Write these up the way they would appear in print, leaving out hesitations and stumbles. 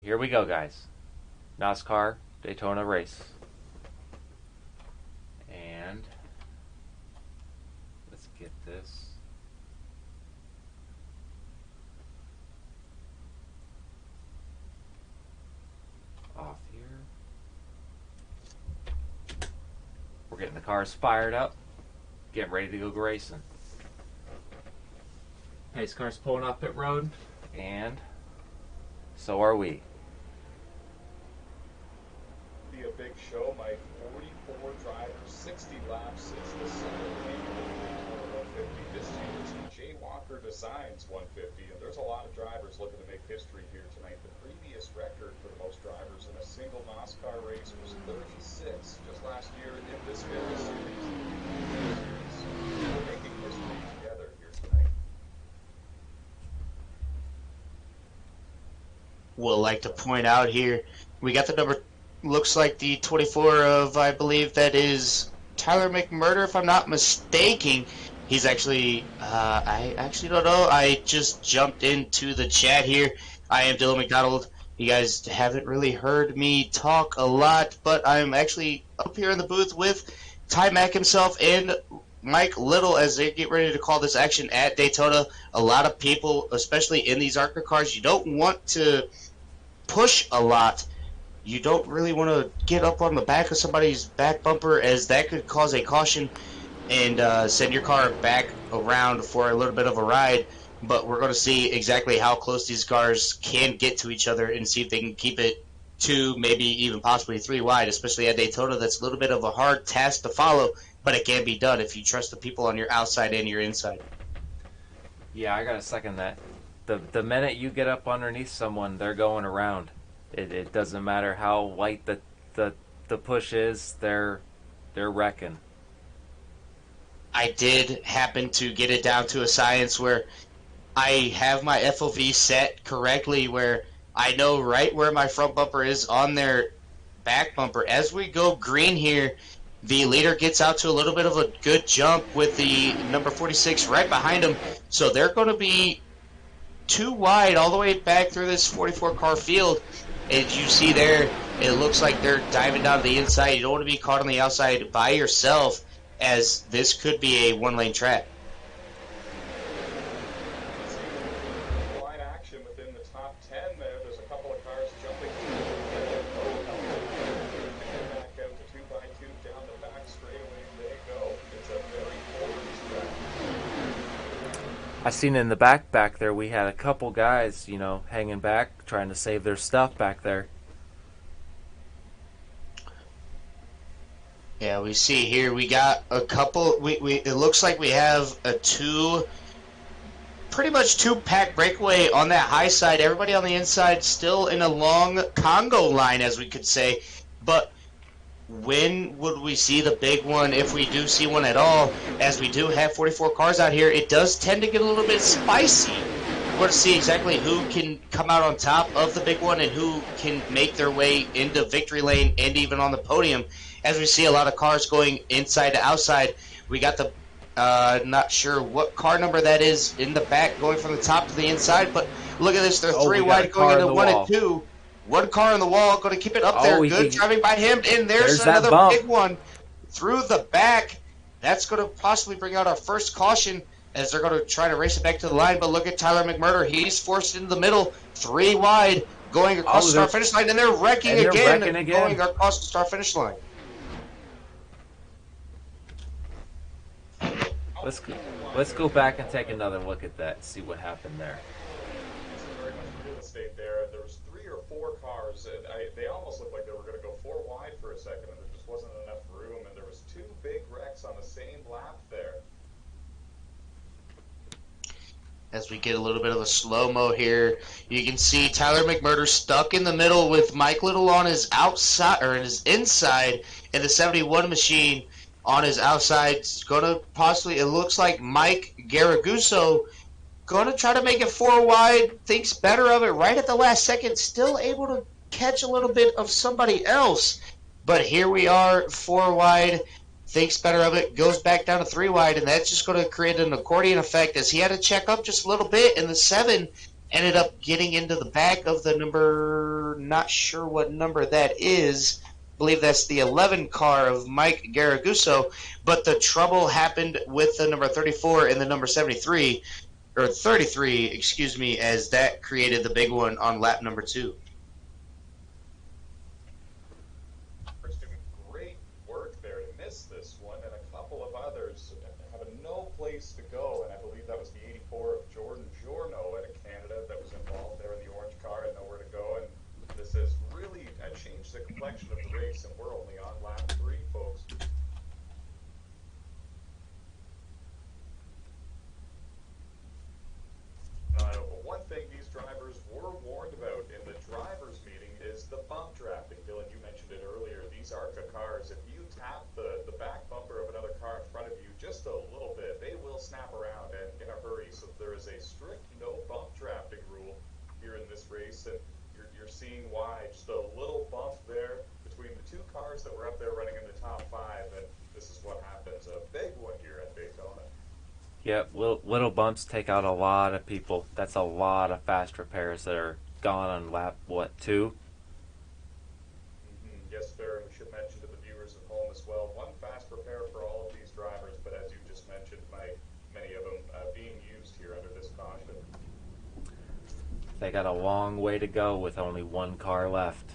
Here we go, guys. NOSSCAR Daytona race. And let's get this. Off here. We're getting the cars fired up. Getting ready to go racing. Pace car's pulling off pit road. And so are we. Be a big show, Mike. 44 drivers, 60 laps. It's the second annual Daytona 150. This year it's the Jay Walker Designs 150, and there's a lot of drivers looking to make history here tonight. The previous record for the most drivers in a single NOSSCAR race was 36 just last year in this very series. We're making history together here tonight. Would like to point out here, we got the number, looks like the 24 of, I believe that is Tyler McMurder, if I'm not mistaken. He's actually, I actually don't know. I just jumped into the chat here. I am Dylan McDonald. You guys haven't really heard me talk a lot, but I'm actually up here in the booth with Ty Mack himself and Mike Little as they get ready to call this action at Daytona. A lot of people, especially in these ARCA cars, you don't want to push a lot. You don't really want to get up on the back of somebody's back bumper, as that could cause a caution and send your car back around for a little bit of a ride. But we're going to see exactly how close these cars can get to each other and see if they can keep it two, maybe even possibly three wide, especially at Daytona. That's a little bit of a hard task to follow, but it can be done if you trust the people on your outside and your inside. Yeah, I gotta second that. The minute you get up underneath someone, they're going around. It doesn't matter how light the push is, they're wrecking. I did happen to get it down to a science where I have my FOV set correctly, where I know right where my front bumper is on their back bumper. As we go green here, the leader gets out to a little bit of a good jump with the number 46 right behind him. So they're going to be too wide all the way back through this 44 car field. As you see there, it looks like they're diving down the inside. You don't want to be caught on the outside by yourself, as this could be a one-lane track. Line action within the top 10 there. There's a couple of cars jumping back out to 2 by 2 down the back straightaway. They go. It's a very porous track. I seen in the back there we had a couple guys, hanging back, trying to save their stuff back there. Yeah, we see here we got a couple. It looks like we have pretty much two-pack breakaway on that high side. Everybody on the inside still in a long Congo line, as we could say. But when would we see the big one, if we do see one at all? As we do have 44 cars out here, it does tend to get a little bit spicy. We're going to see exactly who can come out on top of the big one and who can make their way into victory lane and even on the podium. As we see a lot of cars going inside to outside, we got the not sure what car number that is in the back going from the top to the inside, but look at this. They're three wide going into 1 and 2. One car on the wall, going to keep it up there. Good driving by him, and there's another big one through the back. That's going to possibly bring out our first caution, as they're going to try to race it back to the line. But look at Tyler McMurder. He's forced into the middle, 3 wide, going across the start-finish line, and they're wrecking again, going across the start-finish line. Let's go back and take another look at that and see what happened there. This is very much real estate there. There was 3 or 4 cars, and they almost looked like they were going to go 4 wide for a second, and there just wasn't enough room, and there was 2 big wrecks on the same lap there. As we get a little bit of a slow-mo here, you can see Tyler McMurder stuck in the middle with Mike Little on his outside, or his inside, and the 71 machine on his outside. It's going to possibly, it looks like Mike Garaguzzo going to try to make it 4 wide, thinks better of it right at the last second, still able to catch a little bit of somebody else. But here we are, 4 wide, thinks better of it, goes back down to 3 wide, and that's just going to create an accordion effect, as he had to check up just a little bit, and the 7 ended up getting into the back of the number, not sure what number that is. I believe that's the 11 car of Mike Garaguzzo, but the trouble happened with the number 34 and the number 73, or 33, excuse me, as that created the big one on lap number 2. Doing great work there to miss this one, and a couple of others have no place to go, and I believe that was the 84 of Jordan Giorno out of Canada that was involved there in the orange car and nowhere to go, and this has really changed the complexion of the race, and we're only on lap 3, folks. One thing these drivers were warned about in the drivers' meeting is the bump drafting. Dylan, you mentioned it earlier. These ARCA cars, if you tap the back bumper of another car in front of you just a little bit, they will snap around and in a hurry. So there is a strict no bump drafting rule here in this race, and you're seeing why. Just a little bump there between the two cars that were up there running in the top 5, and this is what happens. A big one here at Daytona. Yep, little bumps take out a lot of people. That's a lot of fast repairs that are gone on lap, what, 2? Yes, sir. We should mention to the viewers at home as well, one fast repair for all of these drivers, but as you just mentioned, Mike, many of them being used here under this caution. They got a long way to go with only one car left.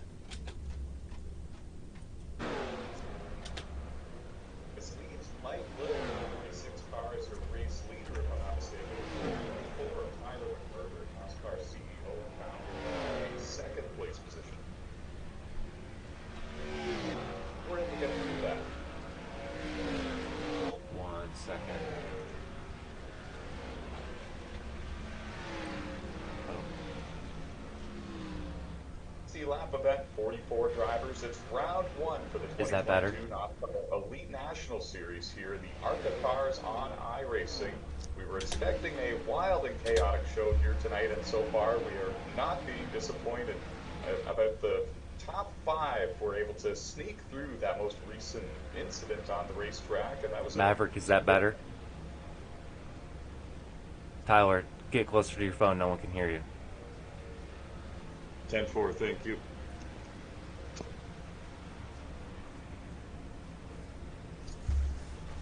This leaves Mike Little, 26 cars, or race leader, if I'm not mistaken. 24 of Tyler McMurder, NOSSCAR CEO and founder, a second place position. We're able to get through that. 1 second. Lap event, 44 drivers. It's round 1 for the 2022 Is that better? Elite National Series here in the ARCA cars on iRacing. We were expecting a wild and chaotic show here tonight, and so far we are not being disappointed. About the top 5 were able to sneak through that most recent incident on the racetrack, and that was Maverick, is that better? Tyler, get closer to your phone. No one can hear you. 10-4, thank you.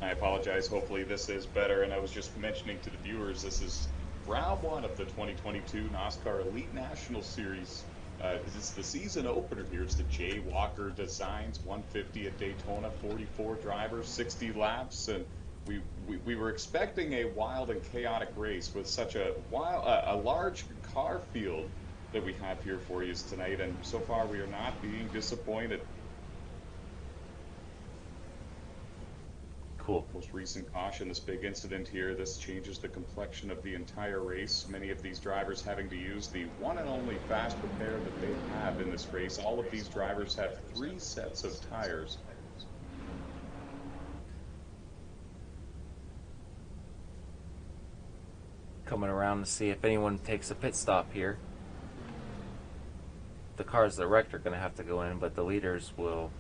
I apologize. Hopefully this is better. And I was just mentioning to the viewers, this is round 1 of the 2022 NOSSCAR Elite National Series. This is the season opener here. It's the Jay Walker Designs 150 at Daytona, 44 drivers, 60 laps, and we were expecting a wild and chaotic race with such a large car field that we have here for you tonight, and so far we are not being disappointed. Cool. Most recent caution, this big incident here, this changes the complexion of the entire race. Many of these drivers having to use the one and only fast repair that they have in this race. All of these drivers have 3 sets of tires. Coming around to see if anyone takes a pit stop here. The cars that wrecked are going to have to go in, but the leaders will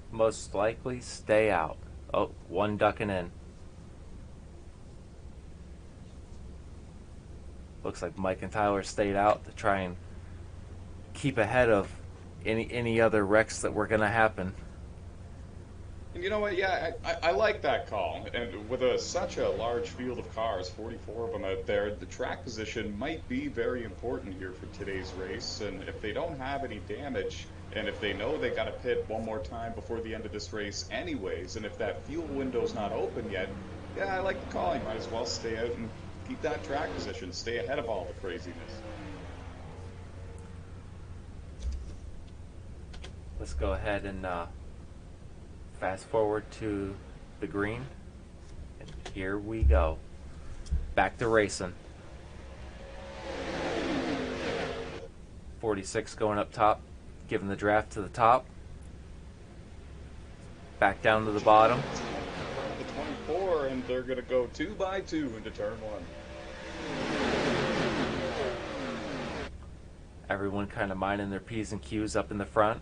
most likely stay out. Oh, one ducking in. Looks like Mike and Tyler stayed out to try and keep ahead of any other wrecks that were going to happen. And you know what? Yeah, I like that call. And with such a large field of cars, 44 of them out there, the track position might be very important here for today's race. And if they don't have any damage, and if they know they got to pit one more time before the end of this race anyways, and if that fuel window's not open yet, yeah, I like the call. You might as well stay out and keep that track position, stay ahead of all the craziness. Let's go ahead and fast forward to the green, and here we go. Back to racing. 46 going up top, giving the draft to the top. Back down to the bottom. The 24, and they're going to go 2 by 2 into turn 1. Everyone kind of minding their P's and Q's up in the front.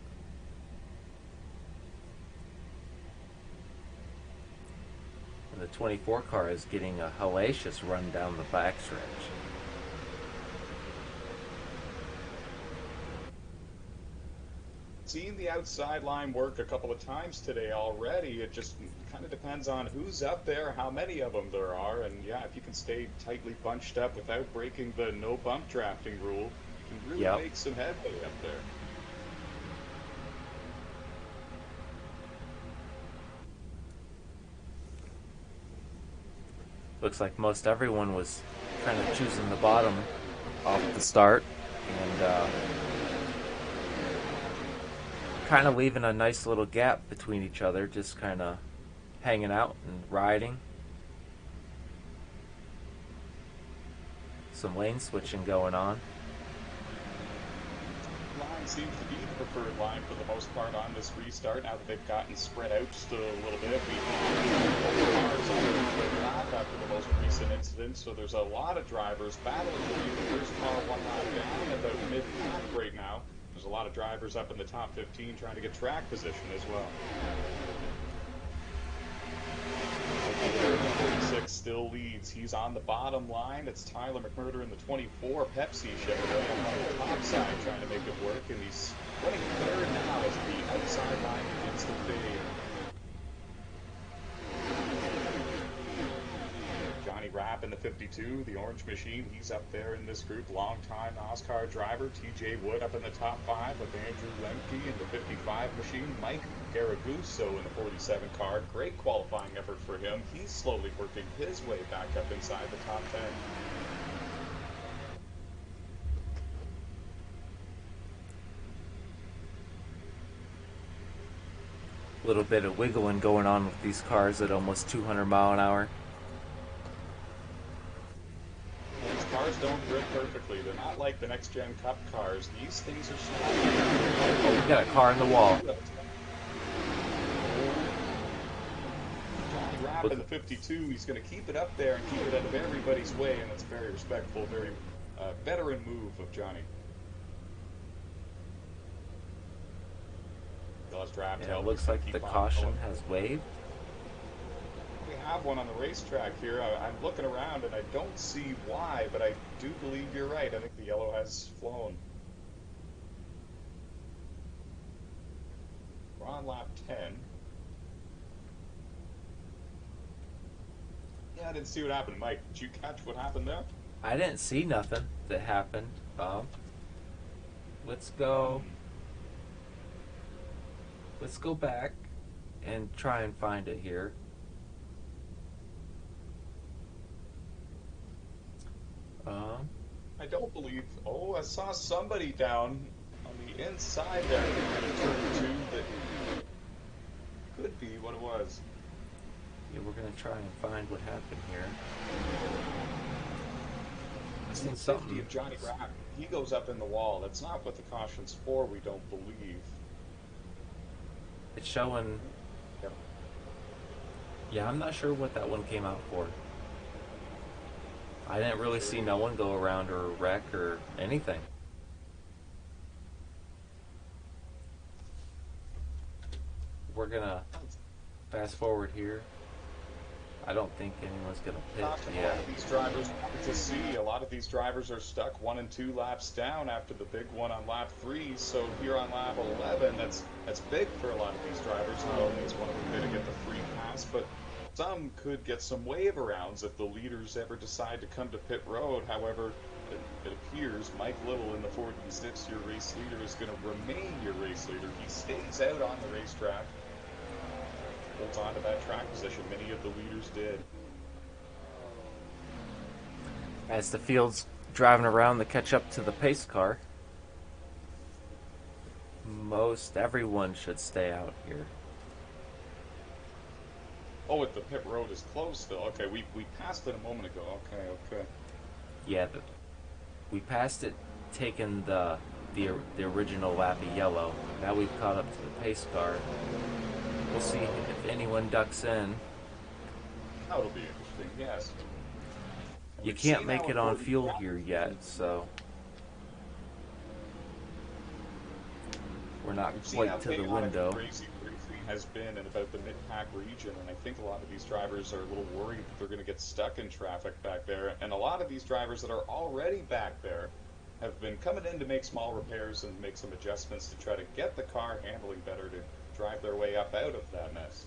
The 24 car is getting a hellacious run down the backstretch. seen the outside line work a couple of times today already. It just kind of depends on who's up there, how many of them there are, and yeah, if you can stay tightly bunched up without breaking the no bump drafting rule, you can really Yep. make some headway up there. Looks like most everyone was kind of choosing the bottom off the start, and kind of leaving a nice little gap between each other, just kind of hanging out and riding. Some lane switching going on. Line seems to be the preferred line for the most part on this restart. Now that they've gotten spread out just a little bit, we have cars on the lap after the most recent incident, so there's a lot of drivers battling to be the first car one lap down about mid-pack right now. There's a lot of drivers up in the top 15 trying to get track position as well. 46 still leads. He's on the bottom line. It's Tyler McMurder in the 24 Pepsi Chevrolet on the top side trying to make it work, and he's running third now as the outside line begins to fade. Johnny Rapp in the 52, the Orange Machine, he's up there in this group. Long-time NOSSCAR driver. TJ Wood up in the top 5 with Andrew Lemke in the 55 Machine. Mike Garaguso in the 47 car. Great qualifying effort for him. He's slowly working his way back up inside the top 10. A little bit of wiggling going on with these cars at almost 200 mile an hour. These cars don't grip perfectly. They're not like the next-gen Cup cars. These things are small. Oh, we got a car in the wall. Johnny Rapp in the 52, he's going to keep it up there and keep it out of everybody's way, and it's very respectful, very veteran move of Johnny. Yeah, it looks like the caution has waved. We have one on the racetrack here. I'm looking around and I don't see why, but I do believe you're right. I think the yellow has flown. We're on lap 10. Yeah, I didn't see what happened. Mike, did you catch what happened there? I didn't see nothing that happened. Let's go. Let's go back and try and find it here. I don't believe. Oh, I saw somebody down on the inside there in turn 2 that could be what it was. Yeah, we're gonna try and find what happened here. I seen 50 something. of Johnny Rapp. He goes up in the wall. That's not what the caution's for, we don't believe. It's showing. Yep. Yeah, I'm not sure what that one came out for. I didn't really see no one go around or wreck or anything. We're gonna fast forward here. I don't think anyone's gonna pit. A lot of these drivers wanted to see. A lot of these drivers are stuck 1 and 2 laps down after the big one on lap 3. So here on lap 11, that's big for a lot of these drivers. Not only is one of them going to get the free pass, but some could get some wave arounds if the leaders ever decide to come to pit road. However, it appears Mike Little in the 46, your race leader, is going to remain your race leader. He stays out on the racetrack, holds on to that track position. Many of the leaders did. As the field's driving around to catch up to the pace car, most everyone should stay out here. Oh, the pit road is closed still. Okay, we passed it a moment ago. Okay. Yeah, we passed it, taking the original lap of yellow. Now we've caught up to the pace car. We'll see if anyone ducks in. That'll be interesting, yes. You can't make it on fuel here yet, so we're not quite to the window. Racing has been in about the mid-pack region, and I think a lot of these drivers are a little worried that they're going to get stuck in traffic back there. And a lot of these drivers that are already back there have been coming in to make small repairs and make some adjustments to try to get the car handling better to drive their way up out of that mess.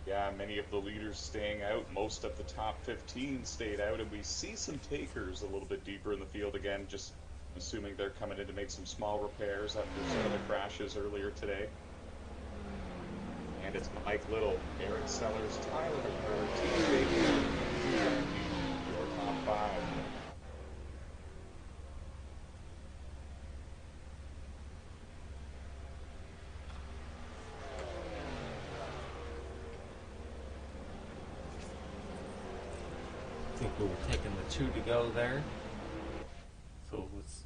Yeah, many of the leaders staying out. Most of the top 15 stayed out, and we see some takers a little bit deeper in the field again, just assuming they're coming in to make some small repairs after some of the crashes earlier today. And it's Mike Little, Eric Sellers, Tyler McMurray, TJ Wood, your top five. I think we were taking the 2 to go there. So it was.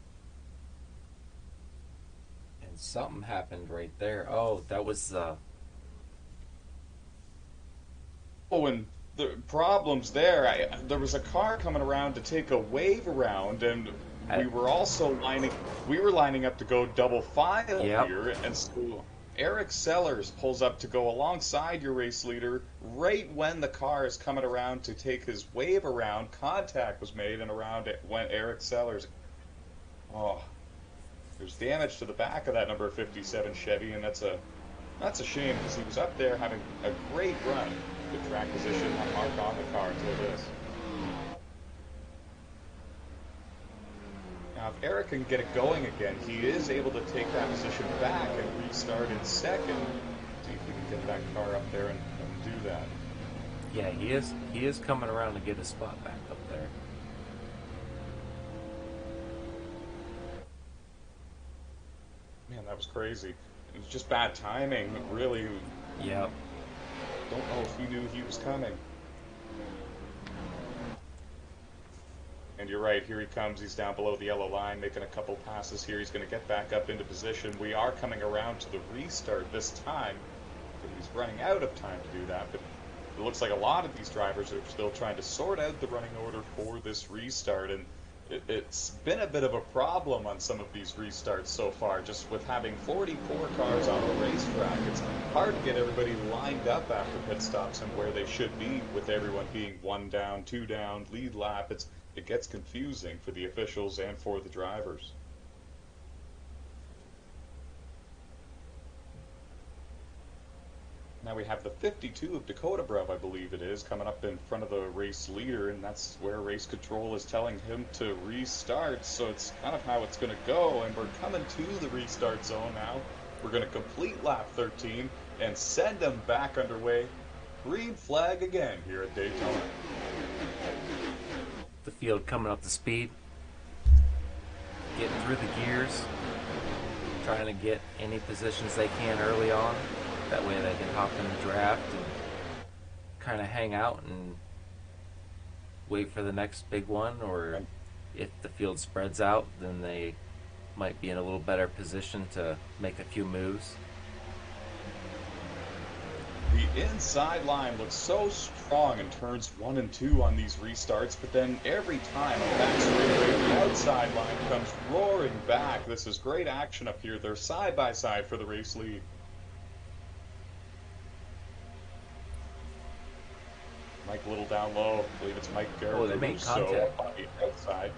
And something happened right there. Oh, that was. Oh, and the problems there, there was a car coming around to take a wave around, and we were also lining up to go double file Yep. here, and so Eric Sellers pulls up to go alongside your race leader right when the car is coming around to take his wave around. Contact was made, and around it went Eric Sellers. Oh, there's damage to the back of that number 57 Chevy, and that's a shame because he was up there having a great run. Good track position, not mark on the car until this. Now, if Eric can get it going again, he is able to take that position back and restart in second. See if we can get that car up there and do that. Yeah, he is coming around to get his spot back up there. Man, that was crazy. It was just bad timing, really. Yep. Don't know if he knew he was coming. And you're right, here he comes. He's down below the yellow line, making a couple passes here. He's going to get back up into position. We are coming around to the restart this time. He's running out of time to do that, but it looks like a lot of these drivers are still trying to sort out the running order for this restart, and it's been a bit of a problem on some of these restarts so far. Just with having 44 cars on the racetrack, it's hard to get everybody lined up after pit stops and where they should be, with everyone being 1 down, 2 down, lead lap. It gets confusing for the officials and for the drivers. Now we have the 52 of Dakota Bruv, I believe it is, coming up in front of the race leader, and that's where race control is telling him to restart, so it's kind of how it's going to go, and we're coming to the restart zone now. We're going to complete lap 13 and send them back underway. Green flag again here at Daytona. The field coming up to speed, getting through the gears, trying to get any positions they can early on. That way they can hop in the draft and kind of hang out and wait for the next big one, or if the field spreads out, then they might be in a little better position to make a few moves. The inside line looks so strong in turns 1 and 2 on these restarts, but then every time on that straightaway, the outside line comes roaring back. This is great action up here. They're side by side for the race lead. Mike Little down low. I believe it's Mike Garrett. Oh, they made contact. On the outside.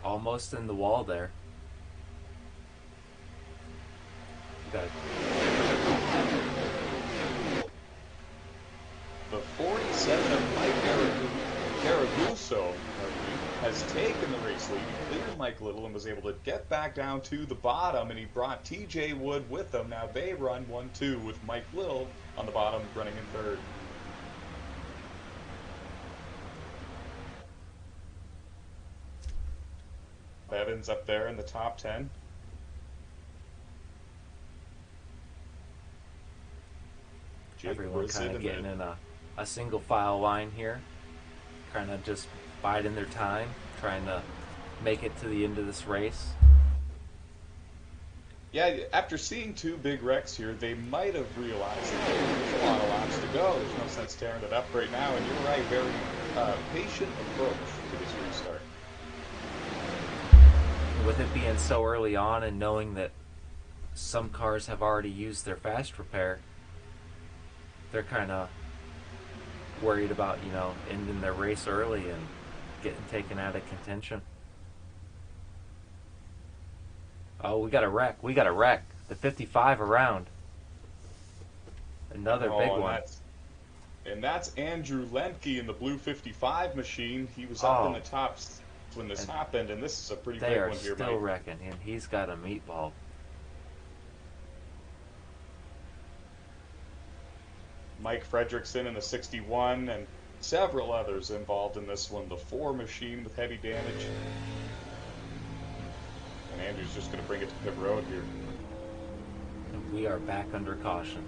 Almost in the wall there. Got it. The 47 of Mike Garaguso has taken the race lead. He cleared Mike Little and was able to get back down to the bottom, and he brought TJ Wood with him. Now they run 1-2 with Mike Little on the bottom running in third. Evans up there in the top 10. Everyone kind of getting in a single file line here, kind of just biding their time, trying to make it to the end of this race. Yeah, after seeing 2 big wrecks here, they might have realized that there's a lot of laps to go. There's no sense tearing it up right now, and you're right, very patient approach to this restart. With it being so early on and knowing that some cars have already used their fast repair, they're kind of worried about, ending their race early and getting taken out of contention. Oh, we got a wreck. We got a wreck. The 55 around. Another big Oh, one. and that's Andrew Lemke in the blue 55 machine. He was up in Oh, the top when this and happened, and this is a pretty they big are one here, still Mike. wrecking, and he's got a meatball. Mike Fredrickson in the 61, and several others involved in this one. The 4 machine with heavy damage. And Andrew's just going to bring it to pit road here. And we are back under caution.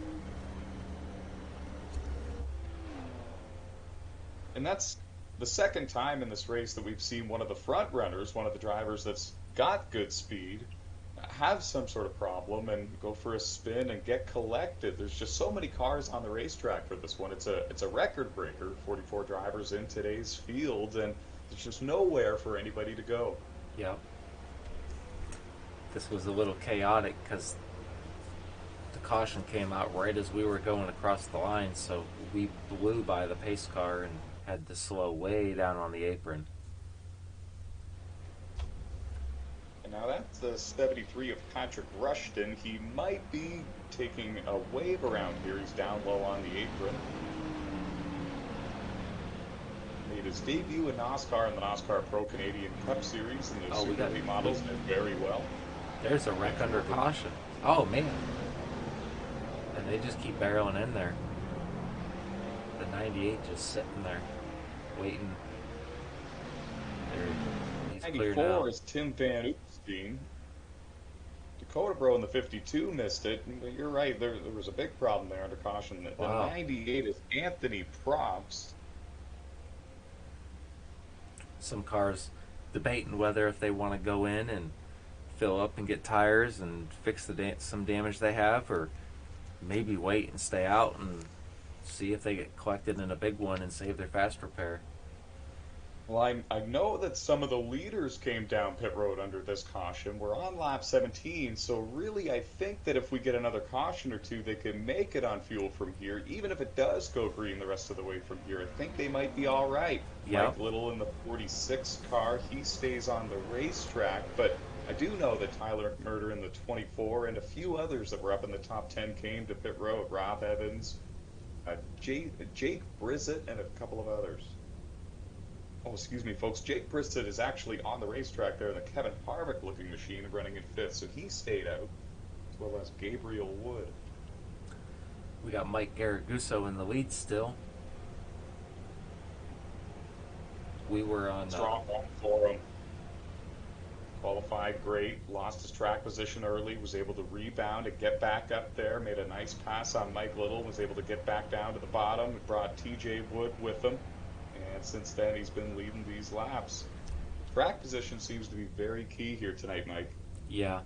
And that's the second time in this race that we've seen one of the front runners, one of the drivers that's got good speed, have some sort of problem and go for a spin and get collected. There's just so many cars on the racetrack for this one. It's a record breaker, 44 drivers in today's field, and there's just nowhere for anybody to go. Yep. This was a little chaotic because the caution came out right as we were going across the line, so we blew by the pace car and had to slow way down on the apron. And now that's the 73 of Patrick Rushton. He might be taking a wave around here. He's down low on the apron. Made his debut in NOSSCAR in the NOSSCAR Pro Canadian Cup Series, and the Super Elite models did very well. There's a wreck under caution. Oh, man. And they just keep barreling in there. The 98 just sitting there, waiting. He's clear now. 94 is Tim Van Oostbein. Dakota Bro in the 52 missed it, but you're right, there was a big problem there under caution. The 98 is Anthony Props. Some cars debating whether if they want to go in and fill up and get tires and fix some damage they have, or maybe wait and stay out and see if they get collected in a big one and save their fast repair. Well, I know that some of the leaders came down pit road under this caution. We're on lap 17, so really I think that if we get another caution or two, they can make it on fuel from here. Even if it does go green the rest of the way from here, I think they might be all right. Yep. Mike Little in the 46 car, he stays on the racetrack, but I do know that Tyler McMurder in the 24 and a few others that were up in the top 10 came to pit road. Rob Evans, Jake Brissett, and a couple of others. Oh, excuse me, folks. Jake Brissett is actually on the racetrack there in the Kevin Harvick-looking machine running in 5th, so he stayed out, as well as Gabriel Wood. We got Mike Garraguso in the lead still. We were on... Strong one for him. Qualified great, lost his track position early, was able to rebound and get back up there, made a nice pass on Mike Little, was able to get back down to the bottom, brought TJ Wood with him. And since then, he's been leading these laps. Track position seems to be very key here tonight, Mike. Yeah.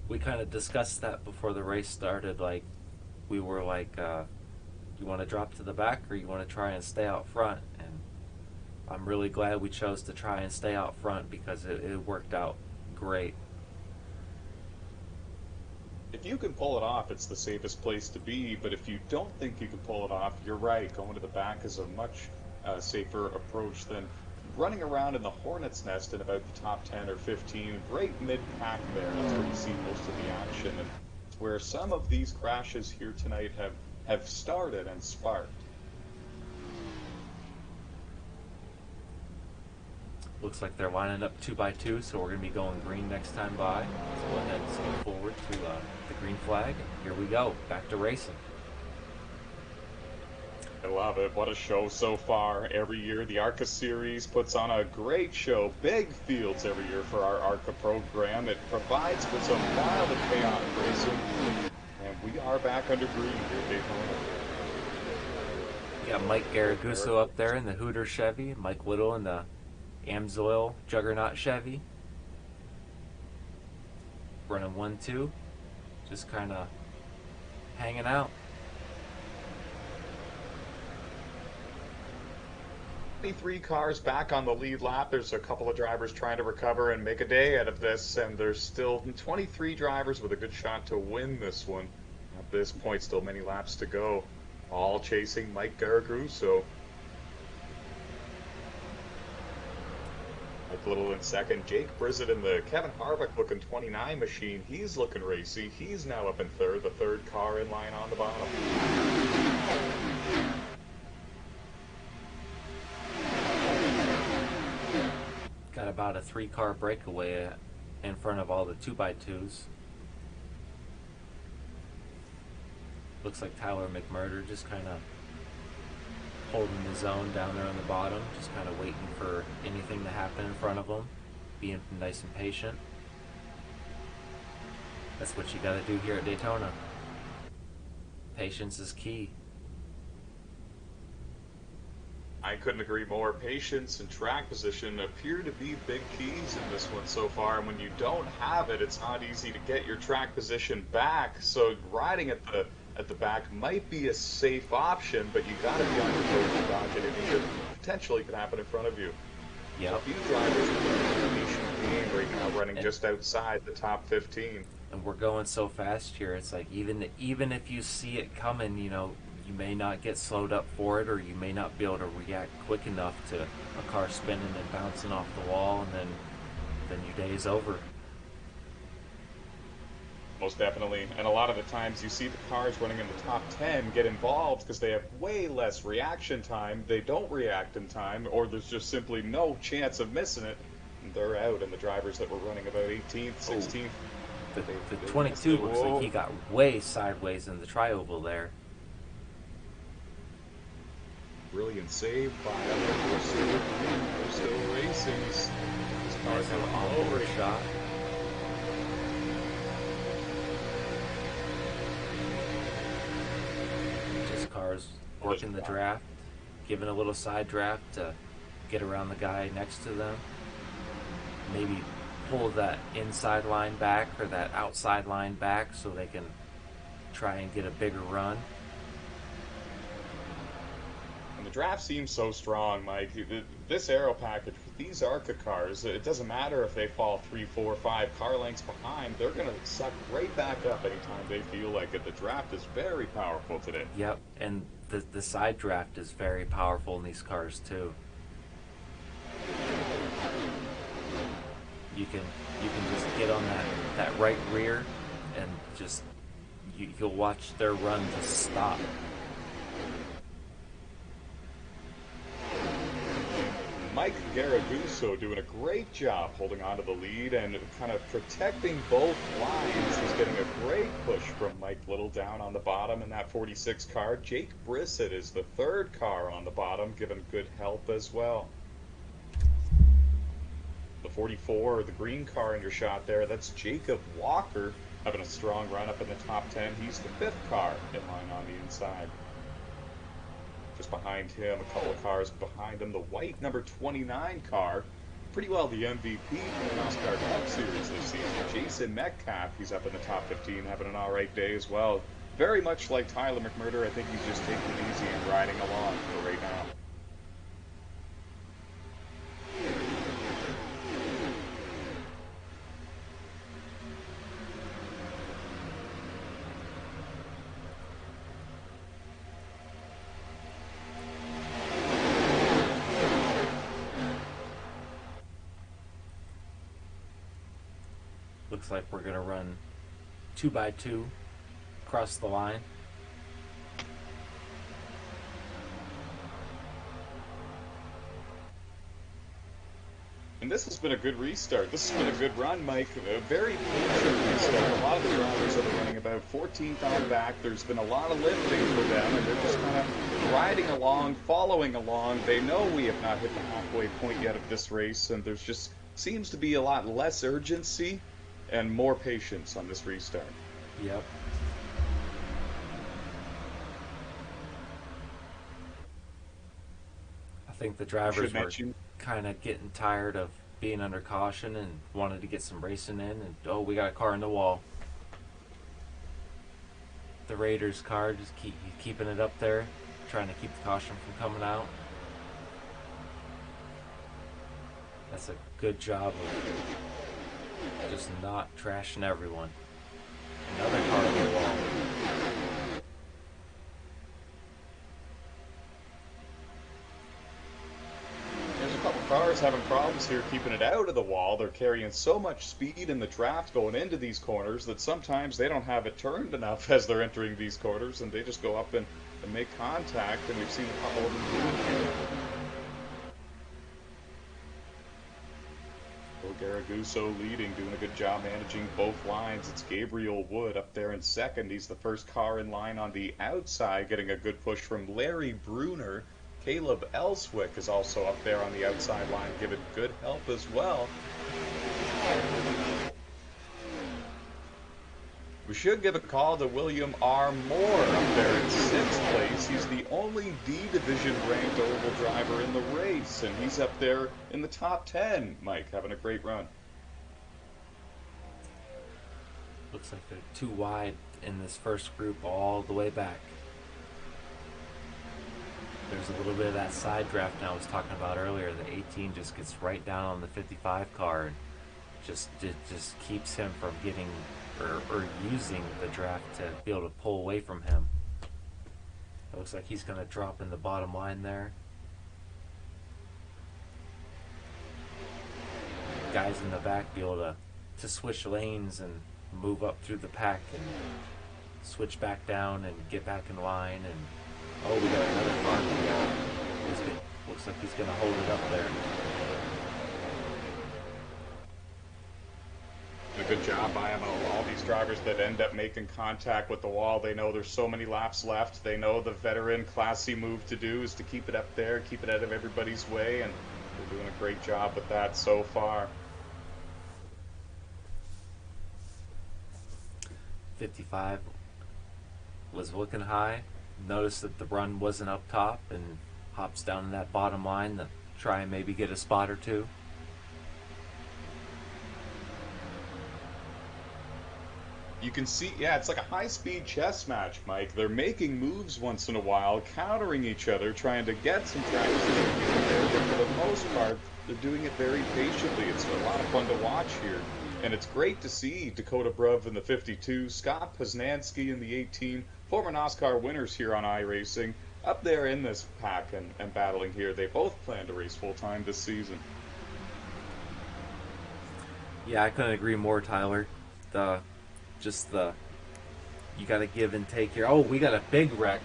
We kind of discussed that before the race started. Like, we were like, you want to drop to the back or you want to try and stay out front? And I'm really glad we chose to try and stay out front because it worked out great. If you can pull it off, it's the safest place to be, but if you don't think you can pull it off, you're right. Going to the back is a much safer approach than running around in the hornet's nest in about the top 10 or 15, right mid-pack there. That's where you see most of the action, and it's where some of these crashes here tonight have started and sparked. Looks like they're lining up 2x2, so we're going to be going green next time by. So go ahead and skip forward to the green flag. Here we go, back to racing. I love it. What a show so far. Every year, the ARCA series puts on a great show. Big fields every year for our ARCA program. It provides for some wild and chaotic racing. And we are back under green here at Daytona. We got Mike Garraguso up there in the Hooter Chevy, Mike Little in the Amsoil Juggernaut Chevy. Running 1-2. Just kind of hanging out. 23 cars back on the lead lap. There's a couple of drivers trying to recover and make a day out of this, and there's still 23 drivers with a good shot to win this one. At this point, still many laps to go. All chasing Mike Garraguso. Mike Little in second. Jake Brissett in the Kevin Harvick looking 29 machine. He's looking racy. He's now up in third, the third car in line on the bottom. Got about a 3-car breakaway in front of all the 2x2s. Looks like Tyler McMurder just kind of holding his own down there on the bottom, just kind of waiting for anything to happen in front of him, being nice and patient. That's what you got to do here at Daytona. Patience is key. I couldn't agree more. Patience and track position appear to be big keys in this one so far, and when you don't have it, it's not easy to get your track position back. So riding at the back might be a safe option, but you got to be on your toes to dodge it. It potentially could happen in front of you. Yep. So a few drivers are in a patient game right now, running just outside the top 15. And we're going so fast here. It's like even if you see it coming, you know, you may not get slowed up for it, or you may not be able to react quick enough to a car spinning and bouncing off the wall, and then your day is over. Most definitely. And a lot of the times you see the cars running in the top 10 get involved because they have way less reaction time. They don't react in time, or there's just simply no chance of missing it. And they're out, and the drivers that were running about 18th, 16th. The 22 looks like he got way sideways in the tri-oval there. Brilliant save by We're still racing. These cars have an onboard shot. Just cars working the draft, giving a little side draft to get around the guy next to them. Maybe pull that inside line back or that outside line back so they can try and get a bigger run. And the draft seems so strong, Mike. This aero package, with these ARCA cars, it doesn't matter if they fall 3, 4, 5 car lengths behind. They're going to suck right back up anytime they feel like it. The draft is very powerful today. Yep, and the side draft is very powerful in these cars too. You can just get on that right rear and just you'll watch their run just stop. Mike Garaguso doing a great job holding on to the lead and kind of protecting both lines. He's getting a great push from Mike Little down on the bottom in that 46 car. Jake Brissett is the third car on the bottom, giving good help as well. The 44, the green car in your shot there, that's Jacob Walker having a strong run up in the top 10. He's the fifth car in line on the inside. Just behind him, a couple of cars behind him, the white number 29 car, pretty well the MVP in the NOSSCAR Cup Series this season. Jason Metcalf, he's up in the top 15, having an all right day as well. Very much like Tyler McMurder, I think he's just taking it easy and riding along for right now. Looks like we're gonna run 2x2 across the line. And this has been a good restart. This has been a good run, Mike. A very patient restart. A lot of the drivers that are running about 14th on back. There's been a lot of lifting for them, and they're just kind of riding along, following along. They know we have not hit the halfway point yet of this race, and there's just seems to be a lot less urgency and more patience on this restart. Yep. I think the drivers were kind of getting tired of being under caution and wanted to get some racing in, and oh, we got a car in the wall. The Raiders car just keeping it up there, trying to keep the caution from coming out. That's a good job of just not trashing everyone. Another car on the wall. There's a couple cars cars having problems here keeping it out of the wall. They're carrying so much speed in the draft going into these corners that sometimes they don't have it turned enough as they're entering these corners, and they just go up and make contact, and we've seen a couple of them do it. Garaguso leading, doing a good job managing both lines. It's Gabriel Wood up there in second. He's the first car in line on the outside, getting a good push from Larry Bruner. Caleb Elswick is also up there on the outside line, giving good help as well. We should give a call to William R. Moore up there in 6th place. He's the only D-Division ranked oval driver in the race, and he's up there in the top 10. Mike, having a great run. Looks like they're too wide in this first group all the way back. There's a little bit of that side draft I was talking about earlier. The 18 just gets right down on the 55 car and just keeps him from getting or using the draft to be able to pull away from him. It looks like he's going to drop in the bottom line there. Guys in the back be able to switch lanes and move up through the pack and switch back down and get back in line. And oh, we got another car. Looks like he's going to hold it up there. A good job by him. All these drivers that end up making contact with the wall, they know there's so many laps left. They know the veteran classy move to do is to keep it up there, keep it out of everybody's way, and they're doing a great job with that so far. 55 was looking high. Noticed that the run wasn't up top and hops down in that bottom line to try and maybe get a spot or two. You can see, yeah, it's like a high-speed chess match, Mike. They're making moves once in a while, countering each other, trying to get some traction there, but for the most part, they're doing it very patiently. It's a lot of fun to watch here, and it's great to see Dakota Bruv in the 52, Scott Poznansky in the 18, former NOSSCAR winners here on iRacing, up there in this pack and battling here. They both plan to race full-time this season. Yeah, I couldn't agree more, Tyler. You got to give and take here. Oh, we got a big wreck.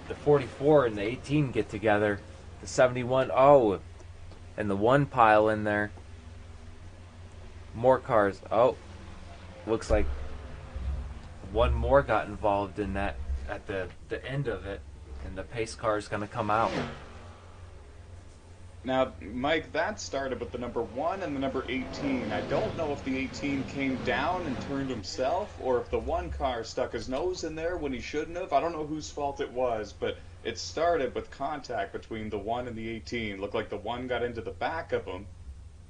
The 44 and the 18 get together. The 71, oh, and the one pile in there. More cars. Oh, looks like one more got involved in that at the end of it, and the pace car is going to come out. Now, Mike, that started with the number 1 and the number 18. I don't know if the 18 came down and turned himself, or if the 1 car stuck his nose in there when he shouldn't have. I don't know whose fault it was, but it started with contact between the 1 and the 18. Looked like the 1 got into the back of him,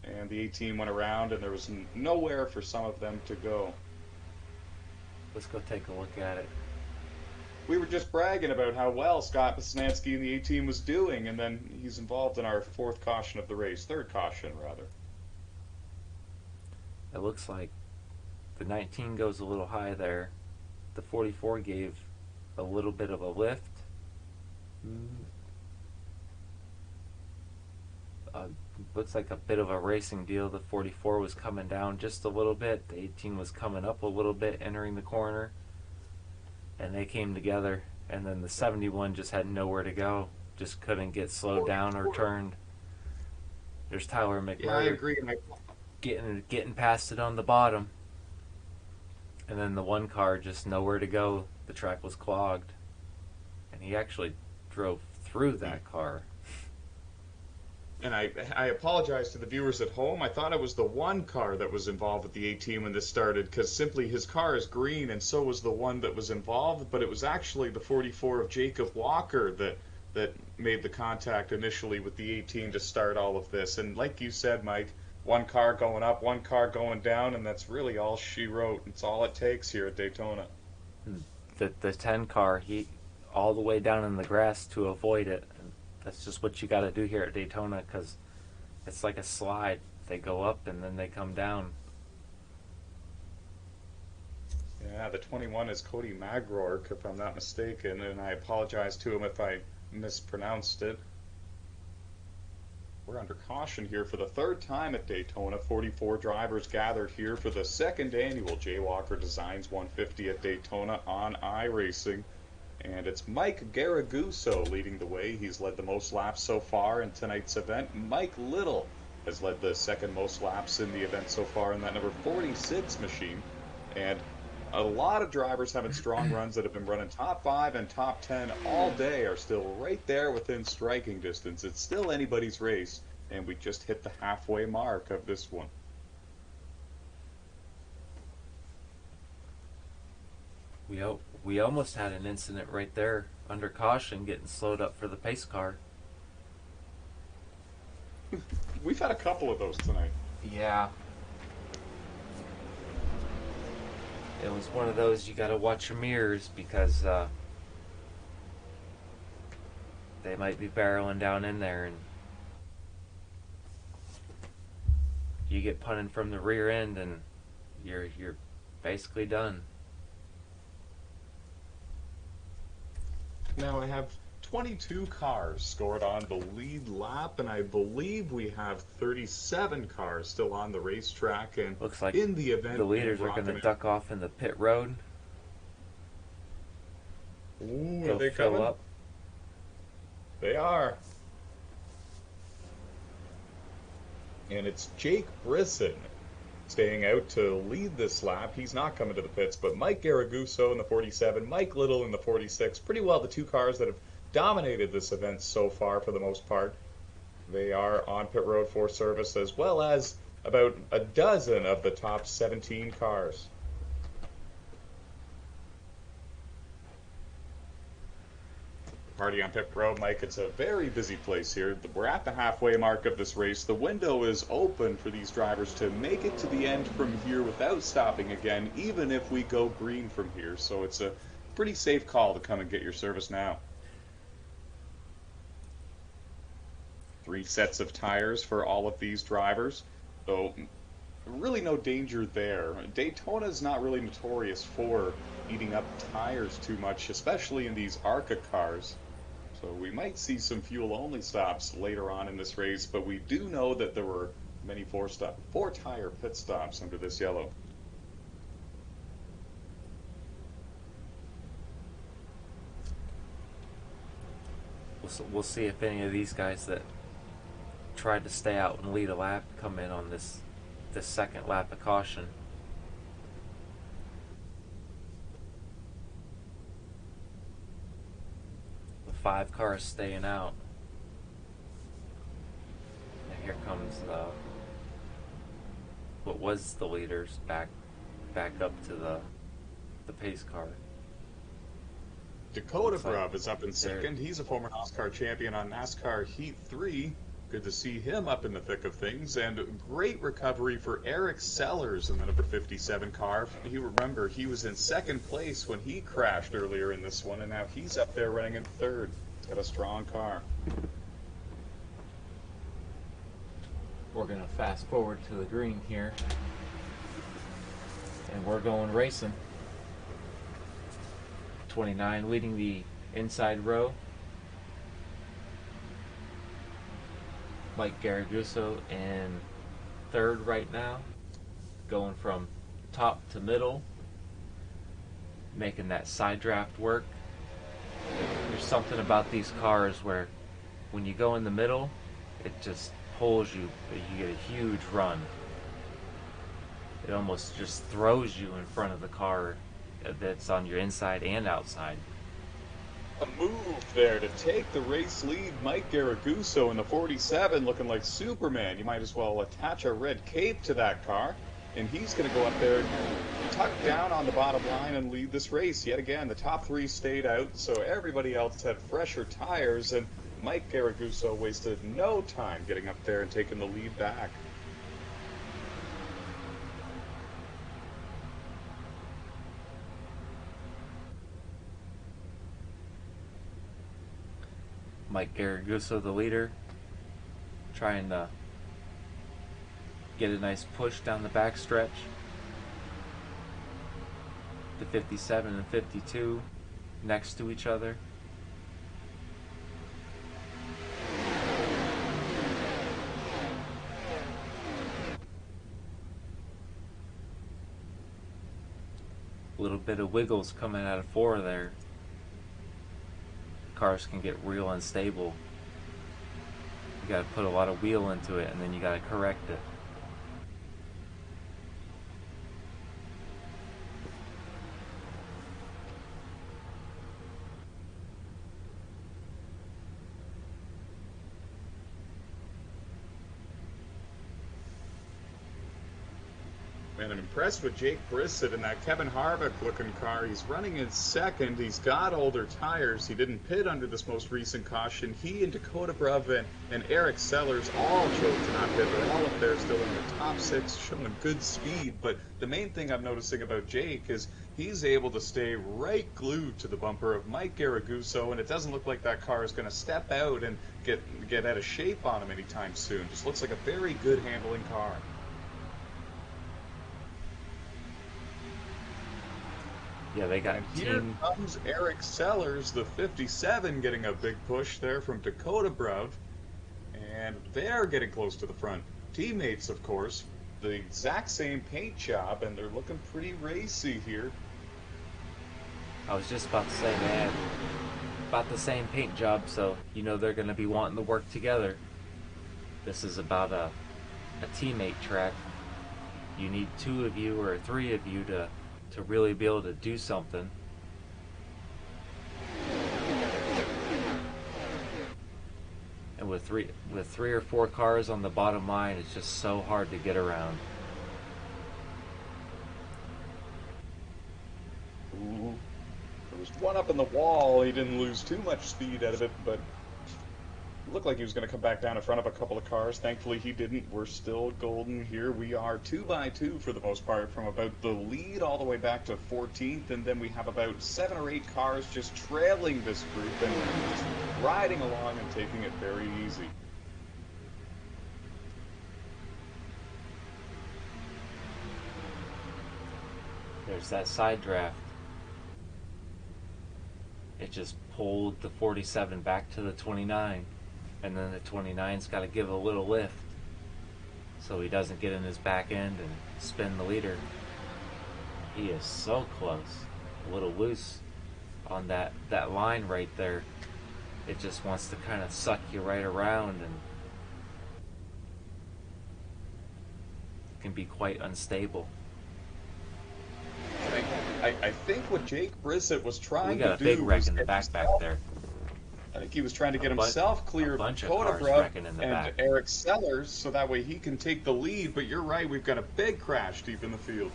and the 18 went around, and there was nowhere for some of them to go. Let's go take a look at it. We were just bragging about how well Scott Poznansky in the 18 was doing, and then he's involved in our 4th caution of the race, 3rd caution, rather. It looks like the 19 goes a little high there. The 44 gave a little bit of a lift. Looks like a bit of a racing deal. The 44 was coming down just a little bit. The 18 was coming up a little bit, entering the corner. And they came together, and then the 71 just had nowhere to go. Just couldn't get slowed down or turned. There's Tyler McMurray. Yeah, I agree. Getting past it on the bottom. And then the 1 car just nowhere to go. The track was clogged. And he actually drove through that car. And I apologize to the viewers at home. I thought it was the 1 car that was involved with the 18 when this started, because simply his car is green, and so was the 1 that was involved. But it was actually the 44 of Jacob Walker that made the contact initially with the 18 to start all of this. And like you said, Mike, 1 car going up, 1 car going down, and that's really all she wrote. It's all it takes here at Daytona. The 10 car, he all the way down in the grass to avoid it. That's just what you got to do here at Daytona, because it's like a slide. They go up and then they come down. Yeah, the 21 is Cody Magrork, if I'm not mistaken, and I apologize to him if I mispronounced it. We're under caution here for the third time at Daytona. 44 drivers gathered here for the second annual Jaywalker Designs 150 at Daytona on iRacing. And it's Mike Garaguzzo leading the way. He's led the most laps so far in tonight's event. Mike Little has led the second most laps in the event so far in that number 46 machine. And a lot of drivers having strong runs that have been running top 5 and top 10 all day are still right there within striking distance. It's still anybody's race, and we just hit the halfway mark of this one. We almost had an incident right there under caution, getting slowed up for the pace car. We've had a couple of those tonight. Yeah. It was one of those you gotta watch your mirrors because they might be barreling down in there and you get punted from the rear end and you're basically done. Now I have 22 cars scored on the lead lap, and I believe we have 37 cars still on the racetrack. And looks like in the event, the leaders are going to duck off in the pit road. Ooh, are they coming? Up. They are. And it's Jake Brisson staying out to lead this lap. He's not coming to the pits, but Mike Garaguzzo in the 47, Mike Little in the 46. Pretty well the two cars that have dominated this event so far for the most part. They are on pit road for service, as well as about a dozen of the top 17 cars. Party on pit road, Mike. It's a very busy place here. We're at the halfway mark of this race. The window is open for these drivers to make it to the end from here without stopping again, even if we go green from here. So it's a pretty safe call to come and get your service now. 3 sets of tires for all of these drivers, so really no danger there. Daytona is not really notorious for eating up tires too much, especially in these ARCA cars. So we might see some fuel-only stops later on in this race, but we do know that there were many 4-tire pit stops under this yellow. We'll see if any of these guys that tried to stay out and lead a lap come in on this second lap of caution. The 5 cars staying out. And here comes what was the leaders back up to the pace car. Dakota Bruv is up in second. He's a former NOSSCAR champion on NASCAR Heat 3. Good to see him up in the thick of things. And great recovery for Eric Sellers in the number 57 car. You remember, he was in second place when he crashed earlier in this one, and now he's up there running in third. He's got a strong car. We're going to fast forward to the green here. And we're going racing. 29 leading the inside row. Mike Garaguzzo in third right now, going from top to middle, making that side draft work. There's something about these cars where when you go in the middle, it just pulls you, you get a huge run. It almost just throws you in front of the car that's on your inside and outside. A move there to take the race lead. Mike Garaguzzo in the 47 looking like Superman. You might as well attach a red cape to that car. And he's going to go up there and tuck down on the bottom line and lead this race. Yet again, the top 3 stayed out, so everybody else had fresher tires. And Mike Garaguzzo wasted no time getting up there and taking the lead back. Mike Garaguzzo, the leader, trying to get a nice push down the back stretch. The 57 and 52 next to each other. little bit of wiggles coming out of 4 there, cars can get real unstable. You got to put a lot of wheel into it, and then you got to correct it. Man, I'm impressed with Jake Brissett in that Kevin Harvick looking car. He's running in second. He's got older tires. He didn't pit under this most recent caution. He and Dakota Brov and Eric Sellers all chose to not pit. They're all up there still in the top 6, showing good speed. But the main thing I'm noticing about Jake is he's able to stay right glued to the bumper of Mike Garaguzzo, and it doesn't look like that car is going to step out and get out of shape on him anytime soon. Just looks like a very good handling car. Yeah, they got And here comes Eric Sellers, the 57, getting a big push there from Dakota Brov. And they're getting close to the front. Teammates, of course, the exact same paint job, and they're looking pretty racy here. I was just about to say, man, about the same paint job, so you know they're going to be wanting to work together. This is about a teammate track. You need 2 of you or 3 of you to really be able to do something. And with three or 4 cars on the bottom line, it's just so hard to get around. Ooh. There was one up in the wall. He didn't lose too much speed out of it, but it looked like he was going to come back down in front of a couple of cars. Thankfully, he didn't. We're still golden here. We are 2 by 2 for the most part, from about the lead all the way back to 14th, and then we have about 7 or 8 cars just trailing this group and just riding along and taking it very easy. There's that side draft. It just pulled the 47 back to the 29. And then the 29's got to give a little lift so he doesn't get in his back end and spin the leader. He is so close. A little loose on that line right there. It just wants to kind of suck you right around, and it can be quite unstable. I think what Jake Brissett was trying to do... We got a big wreck in the back there. I think he was trying to get himself clear of Dakota Brov and Eric Sellers, so that way he can take the lead. But you're right, we've got a big crash deep in the field.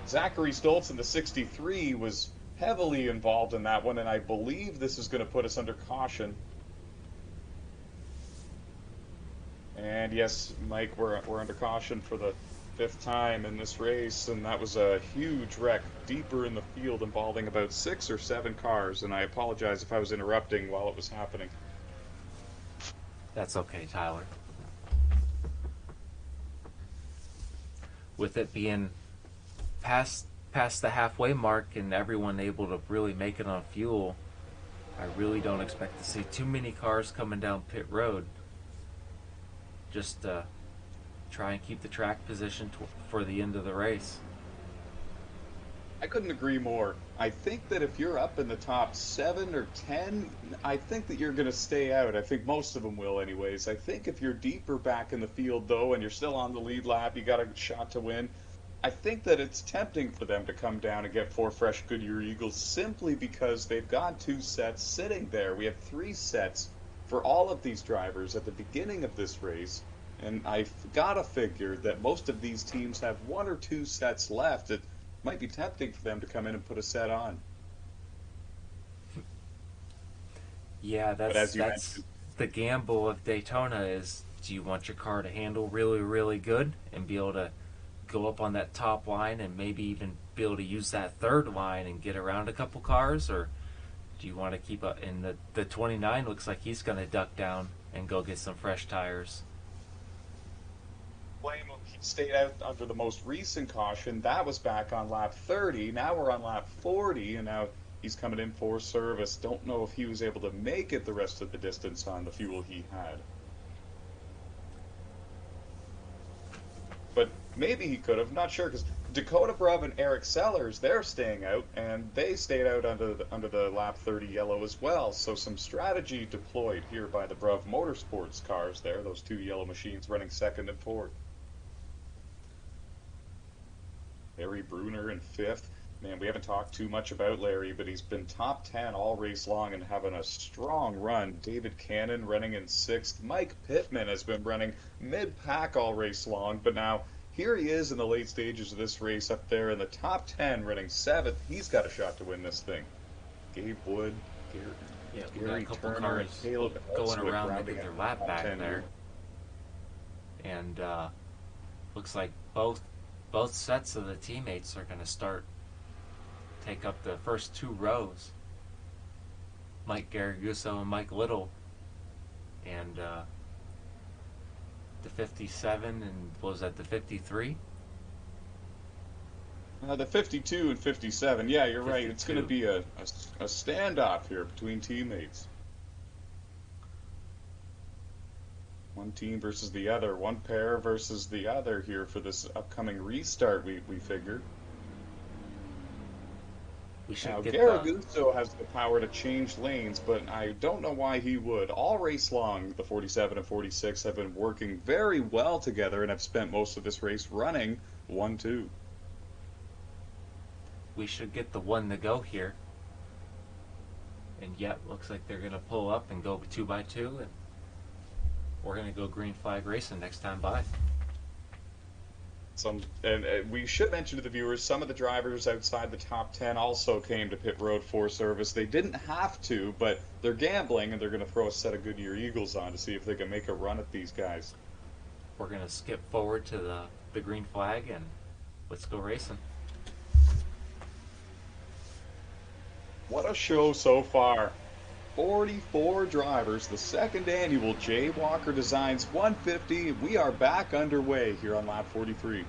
Zachary Stoltz in the 63 was heavily involved in that one, and I believe this is going to put us under caution. And yes, Mike, we're under caution for the 5th time in this race, and that was a huge wreck deeper in the field involving about 6 or 7 cars, and I apologize if I was interrupting while it was happening. That's okay, Tyler. With it being past the halfway mark and everyone able to really make it on fuel, I really don't expect to see too many cars coming down pit road. Just try and keep the track position for the end of the race. I couldn't agree more. I think that if you're up in the top 7 or 10, I think that you're going to stay out. I think most of them will anyways. I think if you're deeper back in the field, though, and you're still on the lead lap, you got a shot to win, I think that it's tempting for them to come down and get 4 fresh Goodyear Eagles simply because they've got 2 sets sitting there. We have 3 sets for all of these drivers at the beginning of this race. And I've got to figure that most of these teams have 1 or 2 sets left. It might be tempting for them to come in and put a set on. Yeah, that's the gamble of Daytona is, do you want your car to handle really, really good and be able to go up on that top line and maybe even be able to use that 3rd line and get around a couple cars? Or do you want to keep up? And the 29 looks like he's going to duck down and go get some fresh tires. Blame him. He stayed out under the most recent caution. That was back on lap 30. Now we're on lap 40, and now he's coming in for service. Don't know if he was able to make it the rest of the distance on the fuel he had. But maybe he could have. Not sure, because Dakota Bruv and Eric Sellers, they're staying out, and they stayed out under the lap 30 yellow as well. So some strategy deployed here by the Bruv Motorsports cars there, those two yellow machines running second and fourth. Larry Bruner in fifth. Man, we haven't talked too much about Larry, but he's been top 10 all race long and having a strong run. David Cannon running in sixth. Mike Pittman has been running mid-pack all race long, but now here he is in the late stages of this race up there in the top 10 running seventh. He's got a shot to win this thing. Gabe Wood, Gary Turner, cars Caleb going Ellswood around rounding making their out lap top back 10 there, here. and looks like both sets of the teammates are going to take up the first two rows. Mike Gariguso and Mike Little, and the 57 and what was that, the 53? The 52 and 57, yeah, you're right. 52. It's going to be a standoff here between teammates. One team versus the other, one pair versus the other here for this upcoming restart, we figure. We should Now, get Gariguso has the power to change lanes, but I don't know why he would. All race long, the 47 and 46 have been working very well together and have spent most of this race running 1-2. we should get the one to go here. And yet, looks like they're going to pull up and go 2x2, and we're going to go green flag racing next time by. We should mention to the viewers, some of the drivers outside the top 10 also came to pit road for service. They didn't have to, but they're gambling, and they're going to throw a set of Goodyear Eagles on to see if they can make a run at these guys. We're going to skip forward to the green flag, and let's go racing. What a show so far. 44 drivers, the second annual J. Walker Designs 150. We are back underway here on lap 43.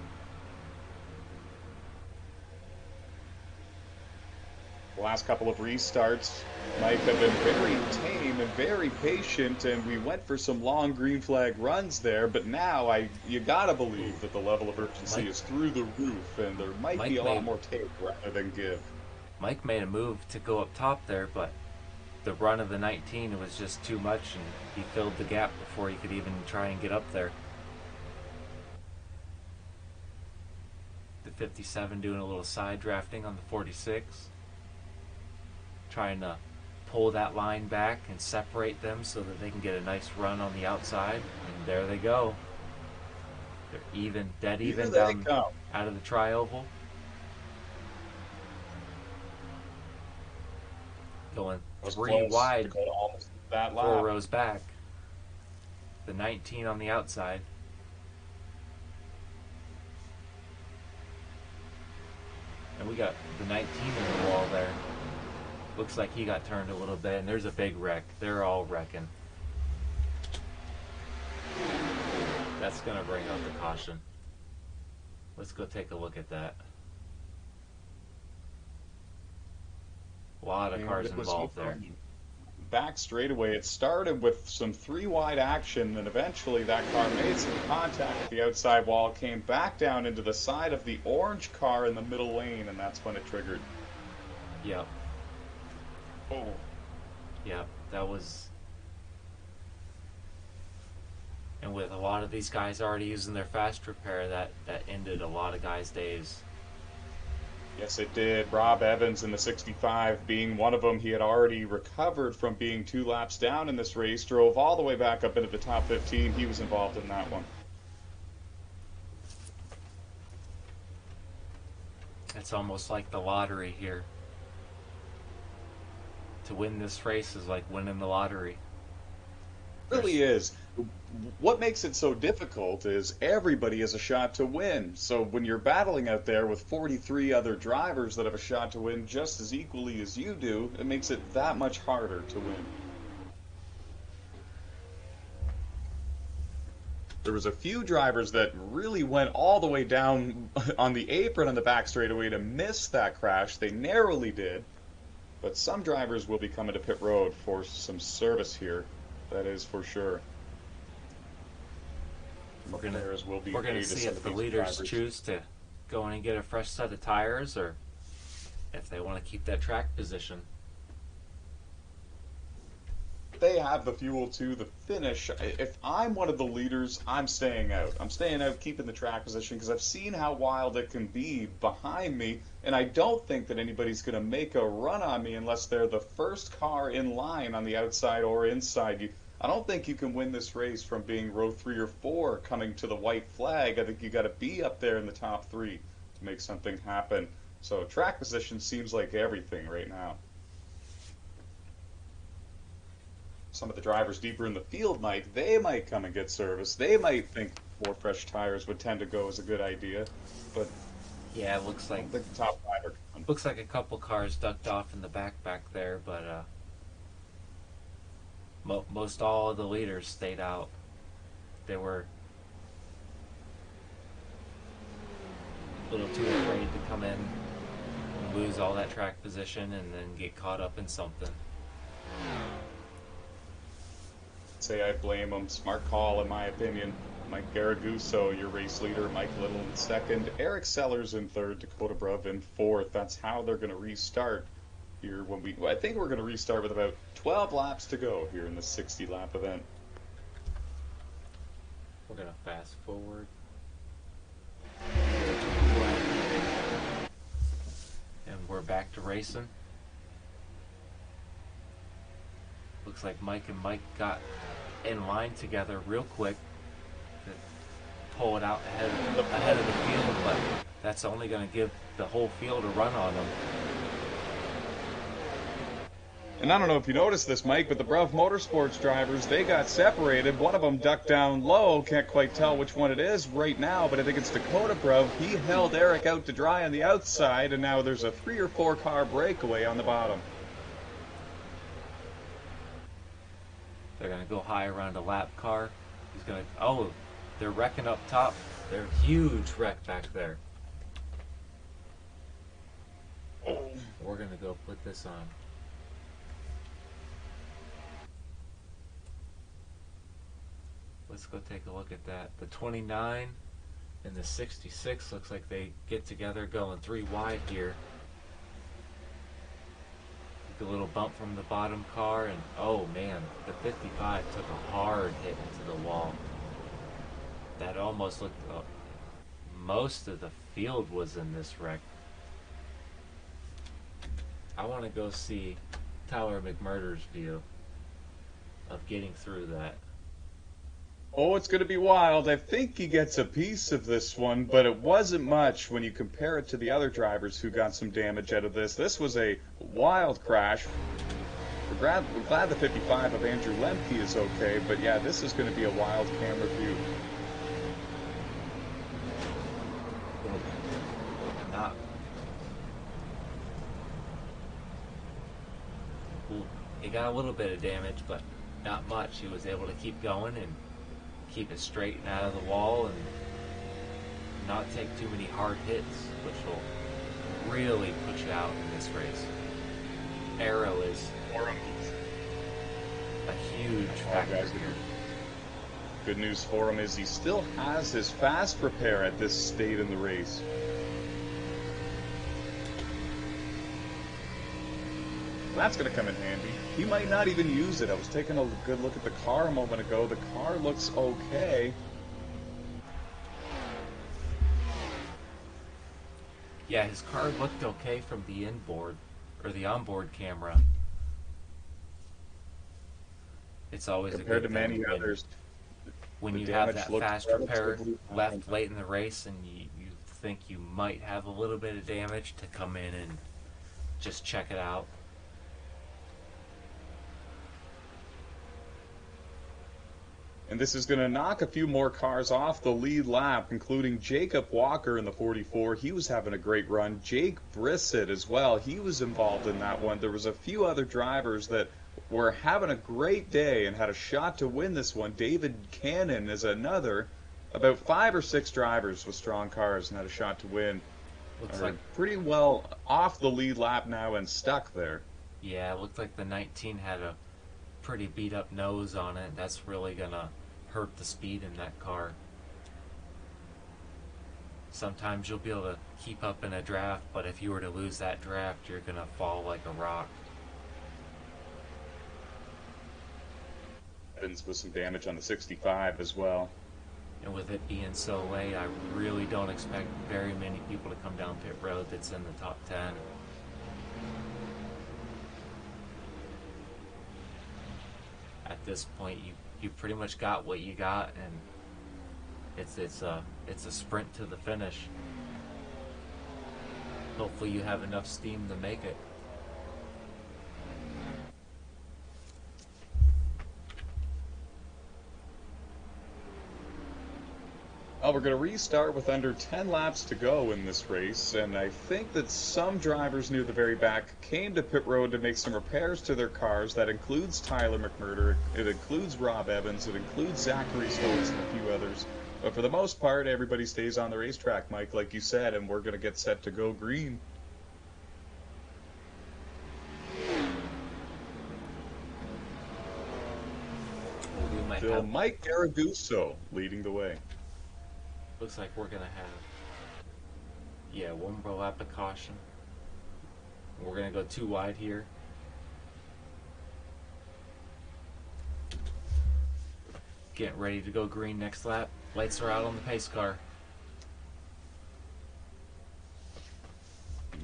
The last couple of restarts, Mike, have been very tame and very patient, and we went for some long green flag runs there, but now you gotta believe that the level of urgency is through the roof, and there might be a lot more take rather than give. Mike made a move to go up top there, but the run of the 19 was just too much, and he filled the gap before he could even try and get up there. The 57 doing a little side drafting on the 46, trying to pull that line back and separate them so that they can get a nice run on the outside, and there they go. They're dead even down out of the tri-oval. Going three wide, that 4 rows back. The 19 on the outside. And we got the 19 in the wall there. Looks like he got turned a little bit, and there's a big wreck. They're all wrecking. That's going to bring out the caution. Let's go take a look at that. A lot of cars involved there. Back straightaway, it started with some 3 wide action, and eventually that car made some contact with the outside wall, came back down into the side of the orange car in the middle lane, and that's when it triggered. Yep. Oh. Yep, that was... And with a lot of these guys already using their fast repair, that ended a lot of guys' days. Yes, it did. Rob Evans in the 65 being one of them. He had already recovered from being 2 laps down in this race, drove all the way back up into the top 15. He was involved in that one. It's almost like the lottery here. To win this race is like winning the lottery. It really is. What makes it so difficult is everybody has a shot to win. So when you're battling out there with 43 other drivers that have a shot to win just as equally as you do, it makes it that much harder to win. There was a few drivers that really went all the way down on the apron on the back straightaway to miss that crash. They narrowly did. But some drivers will be coming to pit road for some service here. That is for sure. We're gonna see if the leaders choose to go in and get a fresh set of tires, or if they want to keep that track position. They have the fuel to the finish. If I'm one of the leaders, I'm staying out. I'm staying out, keeping the track position because I've seen how wild it can be behind me, and I don't think that anybody's going to make a run on me unless they're the first car in line on the outside or inside you. I don't think you can win this race from being row 3 or 4 coming to the white flag. I think you got to be up there in the top 3 to make something happen. So track position seems like everything right now. Some of the drivers deeper in the field they might come and get service. They might think 4 fresh tires would tend to go as a good idea, but Yeah, it I don't think the top 5 are coming. looks like a couple cars ducked off in the back there, but most all of the leaders stayed out. They were a little too afraid to come in and lose all that track position and then get caught up in something. Say I blame them. Smart call, in my opinion. Mike Garaguso, your race leader. Mike Little in second. Eric Sellers in third. Dakota Bruv in fourth. That's how they're going to restart here. I think we're going to restart with about 12 laps to go here in the 60-lap event. We're gonna fast forward. And we're back to racing. Looks like Mike and Mike got in line together real quick to pull it out ahead of the field, but that's only going to give the whole field a run on them. And I don't know if you noticed this, Mike, but the Bruv Motorsports drivers, they got separated. One of them ducked down low. Can't quite tell which one it is right now, but I think it's Dakota Bruv. He held Eric out to dry on the outside, and now there's a 3 or 4 car breakaway on the bottom. They're going to go high around a lap car. He's going to... Oh, they're wrecking up top. They're huge wreck back there. We're going to go put this on. Let's go take a look at that. The 29 and the 66 looks like they get together going 3 wide here. A little bump from the bottom car, and oh man, the 55 took a hard hit into the wall. That almost looked... most of the field was in this wreck. I want to go see Tyler McMurder's view of getting through that. Oh, it's going to be wild. I think he gets a piece of this one, but it wasn't much when you compare it to the other drivers who got some damage out of this. This was a wild crash. We're glad the 55 of Andrew Lemke is okay, but yeah, this is going to be a wild camera view. Not... He got a little bit of damage, but not much. He was able to keep going and keep it straight and out of the wall and not take too many hard hits, which will really put you out in this race. Aero is a huge factor here. Good news for him is he still has his fast repair at this state in the race. That's going to come in handy. He might not even use it. I was taking a good look at the car a moment ago. The car looks okay. Yeah, his car looked okay from the inboard, or the onboard camera. It's always compared a to good many thing others. when The you have damage that looked fast repair relatively left late in the race and you think you might have a little bit of damage, to come in and just check it out. And this is going to knock a few more cars off the lead lap, including Jacob Walker in the 44. He was having a great run. Jake Brissett as well. He was involved in that one. There was a few other drivers that were having a great day and had a shot to win this one. David Cannon is another. About 5 or 6 drivers with strong cars and had a shot to win. Looks like... pretty well off the lead lap now and stuck there. Yeah, it looked like the 19 had a pretty beat up nose on it. That's really gonna hurt the speed in that car. Sometimes you'll be able to keep up in a draft, but if you were to lose that draft, you're going to fall like a rock. Evans with some damage on the 65 as well. And with it being so late, I really don't expect very many people to come down pit road that's in the top 10. At this point, you pretty much got what you got, and it's a sprint to the finish. Hopefully you have enough steam to make it. Well, we're going to restart with under 10 laps to go in this race, and I think that some drivers near the very back came to pit road to make some repairs to their cars. That includes Tyler McMurder, it includes Rob Evans, it includes Zachary Stokes and a few others. But for the most part, everybody stays on the racetrack, Mike, like you said, and we're going to get set to go green. Still Mike Garaguzzo leading the way. Looks like we're gonna have, yeah, one more lap of caution. We're gonna go too wide here. Getting ready to go green next lap. Lights are out on the pace car.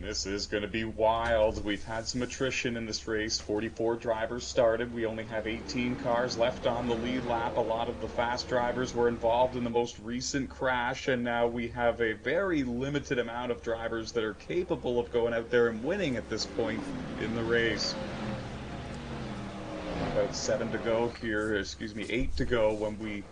This is going to be wild. We've had some attrition in this race. 44 drivers started. We only have 18 cars left on the lead lap. A lot of the fast drivers were involved in the most recent crash, and now we have a very limited amount of drivers that are capable of going out there and winning at this point in the race. About 7 to go here, 8 to go when we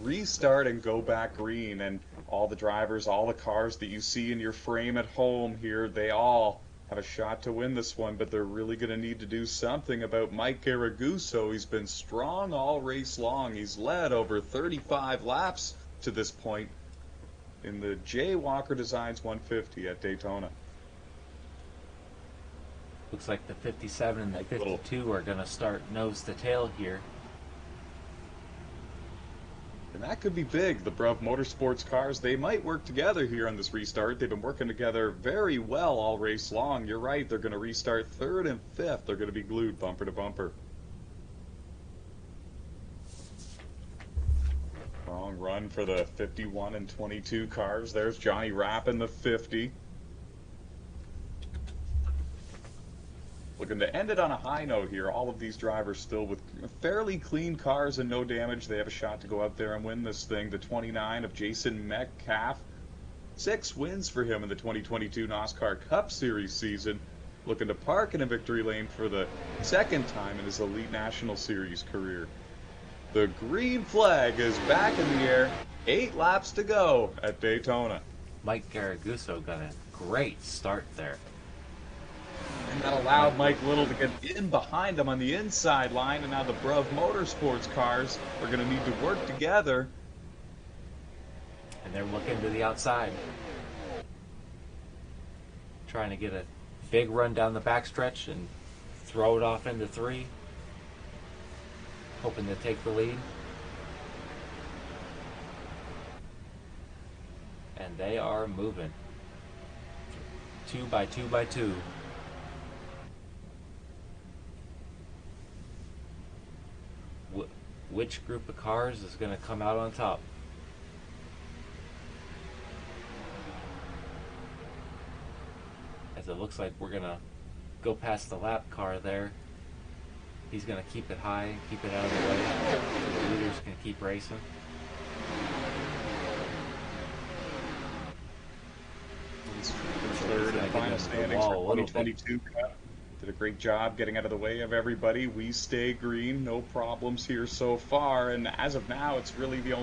restart and go back green, and all the drivers, all the cars that you see in your frame at home here, they all have a shot to win this one, but they're really going to need to do something about Mike Garaguzzo. He's been strong all race long. He's led over 35 laps to this point in the J. Walker Designs 150 at Daytona. Looks like the 57 and the 52 are going to start nose to tail here. And that could be big. The Bruv Motorsports cars, they might work together here on this restart. They've been working together very well all race long. You're right, they're going to restart 3rd and 5th. They're going to be glued bumper to bumper. Long run for the 51 and 22 cars. There's Johnny Rapp in the 50. Looking to end it on a high note here. All of these drivers still with fairly clean cars and no damage. They have a shot to go out there and win this thing. The 29 of Jason Metcalf. 6 wins for him in the 2022 NOSSCAR Cup Series season. Looking to park in a victory lane for the 2nd time in his Elite National Series career. The green flag is back in the air. 8 laps to go at Daytona. Mike Garaguzzo got a great start there. And that allowed Mike Little to get in behind him on the inside line, and now the Bruv Motorsports cars are going to need to work together. And they're looking to the outside. Trying to get a big run down the backstretch and throw it off into 3. Hoping to take the lead. And they are moving. 2 by 2 by 2. Which group of cars is going to come out on top? As it looks like we're going to go past the lap car there. He's going to keep it high, keep it out of the way. So the leaders can keep racing. Third and final standings for 2022 Cup. Did a great job getting out of the way of everybody. We stay green, no problems here so far. And as of now, it's really the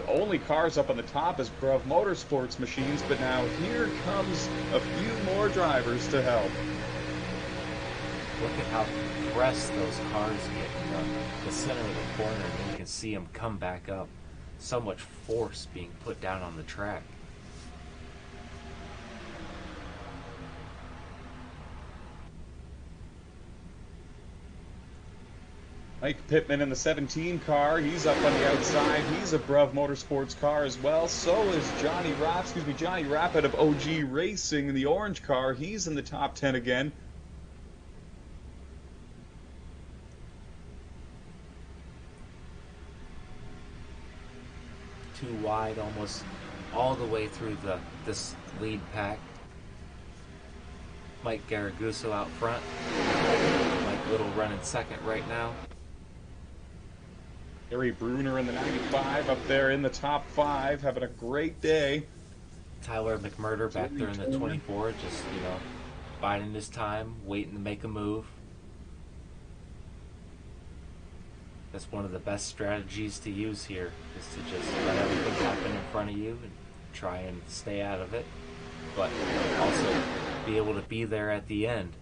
only cars up on the top is Bruv Motorsports machines. But now here comes a few more drivers to help. Look at how pressed those cars get in the center of the corner, and you can see them come back up. So much force being put down on the track. Mike Pittman in the 17 car. He's up on the outside. He's a Bruv Motorsports car as well. So is Johnny Rapp out of OG Racing in the orange car. He's in the top 10 again. Too wide almost all the way through this lead pack. Mike Garraguso out front. Mike Little running second right now. Gary Bruner in the 95 up there in the top 5, having a great day. Tyler McMurder back there in the 24, just, biding his time, waiting to make a move. That's one of the best strategies to use here, is to just let everything happen in front of you and try and stay out of it, but also be able to be there at the end.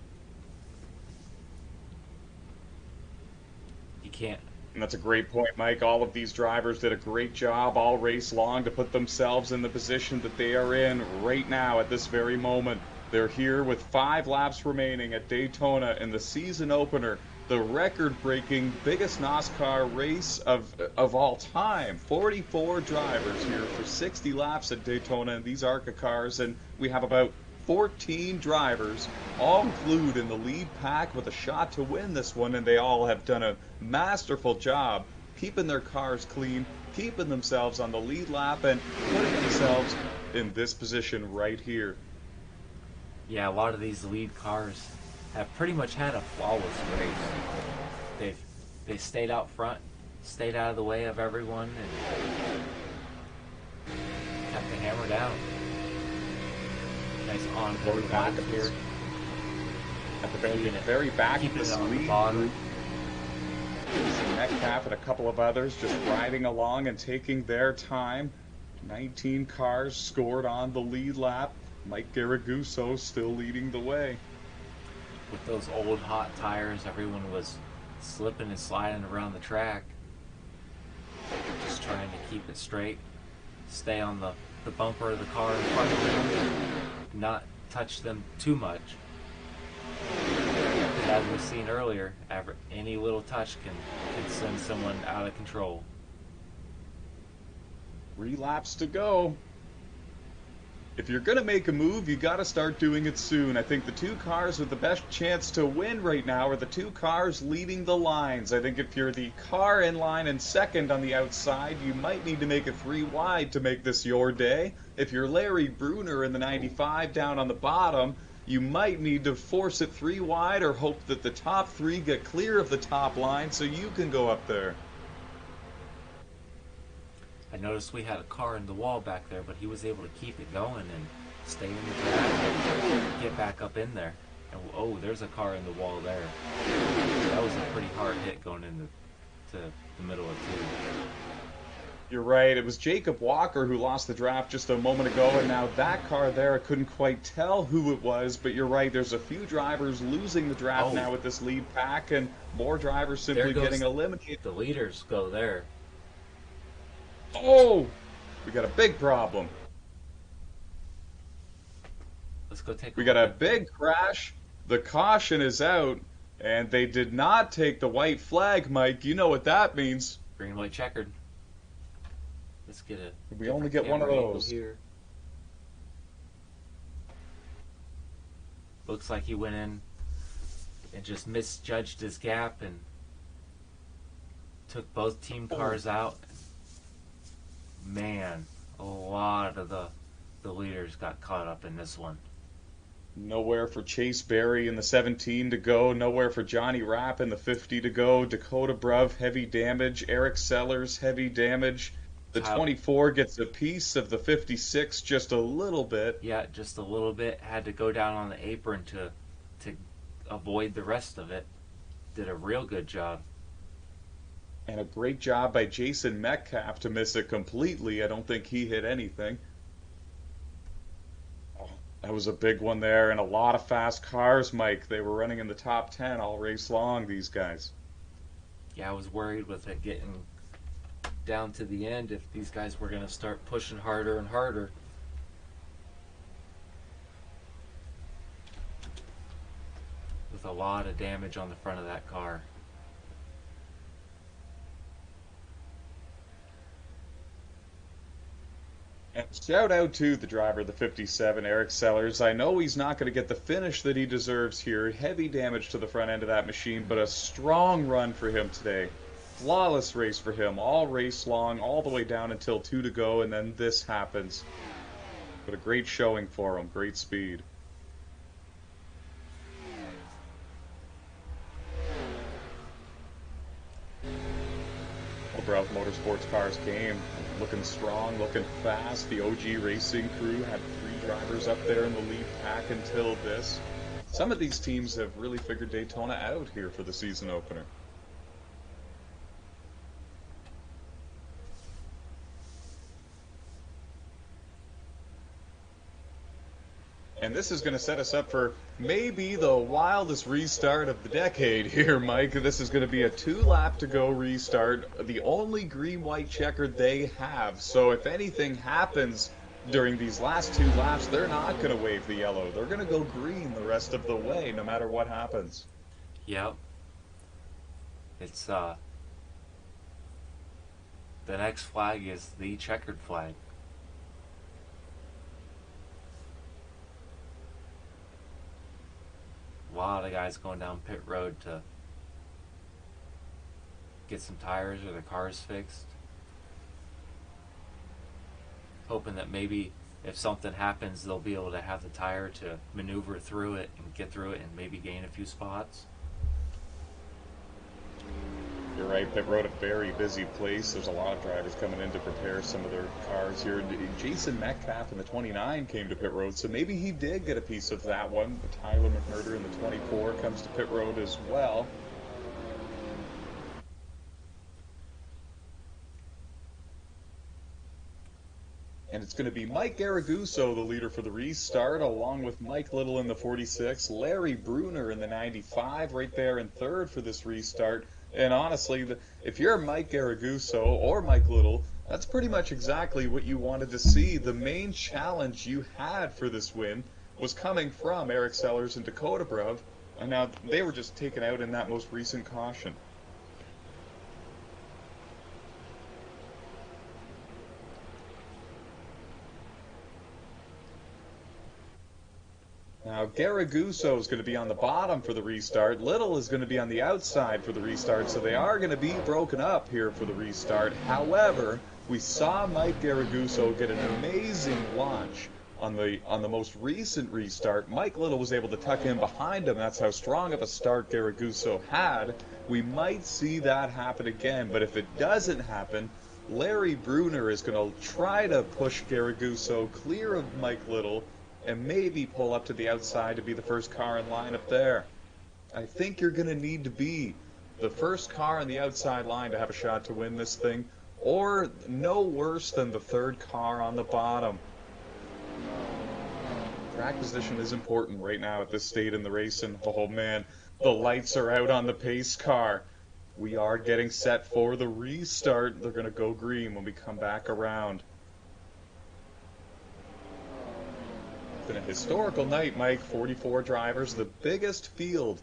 You can't. And that's a great point, Mike. All of these drivers did a great job all race long to put themselves in the position that they are in right now at this very moment. They're here with 5 laps remaining at Daytona in the season opener, the record-breaking biggest NOSSCAR race of all time. 44 drivers here for 60 laps at Daytona in these ARCA cars, and we have about 14 drivers, all glued in the lead pack with a shot to win this one, and they all have done a masterful job keeping their cars clean, keeping themselves on the lead lap, and putting themselves in this position right here. Yeah, a lot of these lead cars have pretty much had a flawless race. They've stayed out front, stayed out of the way of everyone, and kept the hammer down. Nice onboard back here. At the very back of this lead group. Metcalf and a couple of others just riding along and taking their time. 19 cars scored on the lead lap. Mike Garraguso still leading the way. With those old hot tires, everyone was slipping and sliding around the track. Just trying to keep it straight. Stay on the bumper of the car in front of them. Not touch them too much. As we've seen earlier, any little touch can send someone out of control. 3 laps to go. If you're going to make a move, you got to start doing it soon. I think the 2 cars with the best chance to win right now are the 2 cars leading the lines. I think if you're the car in line and second on the outside, you might need to make it 3 wide to make this your day. If you're Larry Bruner in the 95 down on the bottom, you might need to force it 3 wide or hope that the top 3 get clear of the top line so you can go up there. I noticed we had a car in the wall back there, but he was able to keep it going and stay in the track and get back up in there. And oh, there's a car in the wall there. That was a pretty hard hit going into the middle of 2. You're right. It was Jacob Walker who lost the draft just a moment ago, and now that car there, I couldn't quite tell who it was, but you're right. There's a few drivers losing the draft now with this lead pack, and more drivers simply getting eliminated. The leaders go there. Oh, we got a big problem. Let's go take. We got a big crash. The caution is out, and they did not take the white flag, Mike. You know what that means. Green, white, checkered. Let's get it. We only get one of those. Here. Looks like he went in and just misjudged his gap and took both team cars out. Man, a lot of the leaders got caught up in this one. Nowhere for Chase Berry in the 17 to go. Nowhere for Johnny Rapp in the 50 to go. Dakota Bruv, heavy damage. Eric Sellers, heavy damage. The 24 gets a piece of the 56, just a little bit. Yeah, just a little bit. Had to go down on the apron to avoid the rest of it. Did a real good job. And a great job by Jason Metcalf to miss it completely. I don't think he hit anything. Oh, that was a big one there, and a lot of fast cars, Mike. They were running in the top 10 all race long, these guys. Yeah, I was worried with it getting down to the end if these guys were going to start pushing harder and harder. With a lot of damage on the front of that car. And shout out to the driver, the 57, Eric Sellers. I know he's not going to get the finish that he deserves here. Heavy damage to the front end of that machine, but a strong run for him today. Flawless race for him, all race long, all the way down until 2 to go, and then this happens. But a great showing for him, great speed. Browse Motorsports cars came looking strong, looking fast. The OG Racing crew had 3 drivers up there in the lead pack until this. Some of these teams have really figured Daytona out here for the season opener. And this is going to set us up for maybe the wildest restart of the decade here, Mike. This is going to be a 2-lap to go restart, the only green-white checker they have. So if anything happens during these last 2 laps, they're not going to wave the yellow. They're going to go green the rest of the way, no matter what happens. Yep. It's, the next flag is the checkered flag. A lot of guys going down pit road to get some tires or their cars fixed, hoping that maybe if something happens they'll be able to have the tire to maneuver through it and get through it and maybe gain a few spots. You're right, pit road a very busy place. There's a lot of drivers coming in to prepare some of their cars here. Jason Metcalf in the 29 came to pit road, so maybe he did get a piece of that one. Tyler McMurder in the 24 comes to pit road as well. And it's going to be Mike Garaguzzo, the leader for the restart, along with Mike Little in the 46, Larry Bruner in the 95, right there in third for this restart. And honestly, if you're Mike Garaguzzo or Mike Little, that's pretty much exactly what you wanted to see. The main challenge you had for this win was coming from Eric Sellers and Dakota Bruv, and now they were just taken out in that most recent caution. Now, Garaguzzo is going to be on the bottom for the restart. Little is going to be on the outside for the restart, so they are going to be broken up here for the restart. However, we saw Mike Garaguzzo get an amazing launch on the most recent restart. Mike Little was able to tuck in behind him. That's how strong of a start Garaguzzo had. We might see that happen again, but if it doesn't happen, Larry Bruner is going to try to push Garaguzzo clear of Mike Little and maybe pull up to the outside to be the first car in line up there. I think you're going to need to be the first car on the outside line to have a shot to win this thing, or no worse than the third car on the bottom. Track position is important right now at this state in the race, and oh man, the lights are out on the pace car. We are getting set for the restart. They're going to go green when we come back around. Been a historical night, Mike. 44 drivers, the biggest field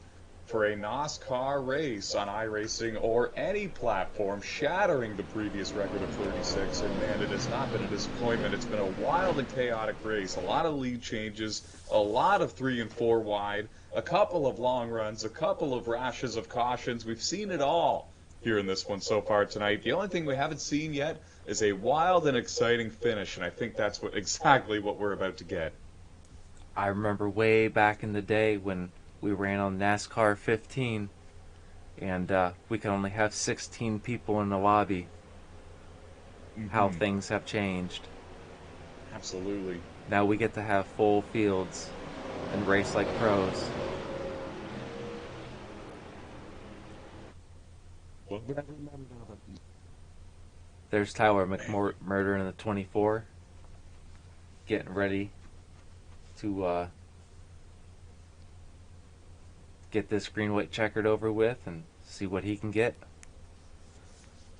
for a NOSSCAR race on iRacing or any platform, shattering the previous record of 36. And man, it has not been a disappointment. It's been a wild and chaotic race. A lot of lead changes, a lot of 3 and 4 wide, a couple of long runs, a couple of rashes of cautions. We've seen it all here in this one so far tonight. The only thing we haven't seen yet is a wild and exciting finish, and I think that's exactly what we're about to get. I remember way back in the day when we ran on NASCAR 15 and we could only have 16 people in the lobby. How things have changed. Absolutely. Now we get to have full fields and race like pros. There's Tyler McMurder in the 24 getting ready to get this green-white checkered over with and see what he can get.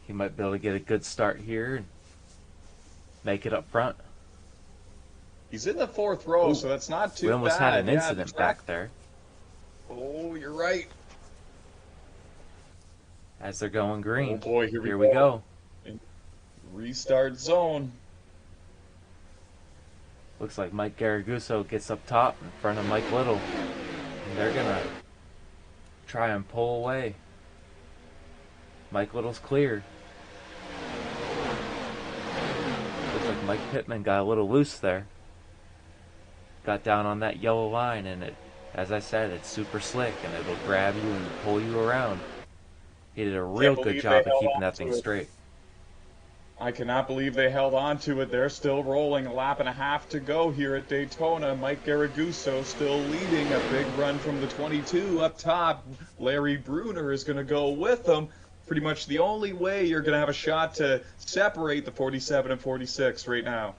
He might be able to get a good start here and make it up front. He's in the 4th row, so that's not too bad. We almost had an incident back there. Oh, you're right. As they're going green. Oh boy, here we we go. Restart zone. Looks like Mike Garaguzzo gets up top in front of Mike Little. And they're gonna try and pull away. Mike Little's clear. Looks like Mike Pittman got a little loose there. Got down on that yellow line, and it, as I said, it's super slick and it'll grab you and pull you around. He did a real good job of keeping that thing straight. I cannot believe they held on to it. They're still rolling. A lap and a half to go here at Daytona. Mike Garaguzzo still leading. A big run from the 22 up top. Larry Bruner is going to go with them. Pretty much the only way you're going to have a shot to separate the 47 and 46 right now.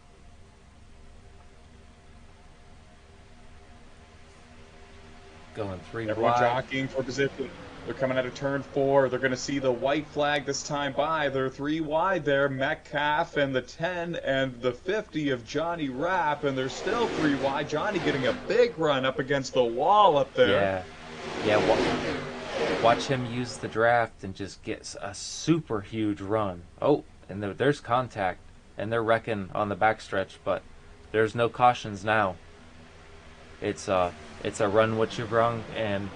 Going three Everyone wide. jockeying for position. They're coming out of turn 4. They're going to see the white flag this time by. They're 3 wide there. Metcalf and the 10 and the 50 of Johnny Rapp, and they're still 3 wide. Johnny getting a big run up against the wall up there. Watch him use the draft and just get a super huge run. Oh, and there's contact, and they're wrecking on the backstretch, but there's no cautions now. It's a run what you've rung, and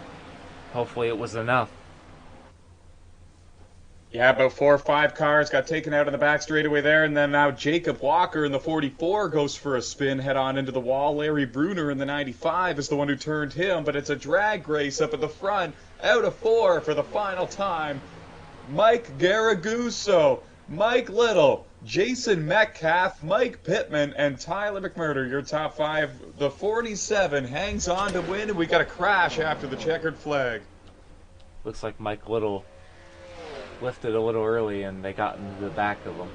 hopefully it was enough. Yeah, about 4 or 5 cars got taken out in the back straightaway there, and then now Jacob Walker in the 44 goes for a spin head on into the wall. Larry Bruner in the 95 is the one who turned him, but it's a drag race up at the front. Out of 4 for the final time. Mike Garaguzzo, Mike Little, Jason Metcalf, Mike Pittman, and Tyler McMurder, your top 5. The 47 hangs on to win, and we got a crash after the checkered flag. Looks like Mike Little lifted a little early, and they got into the back of him.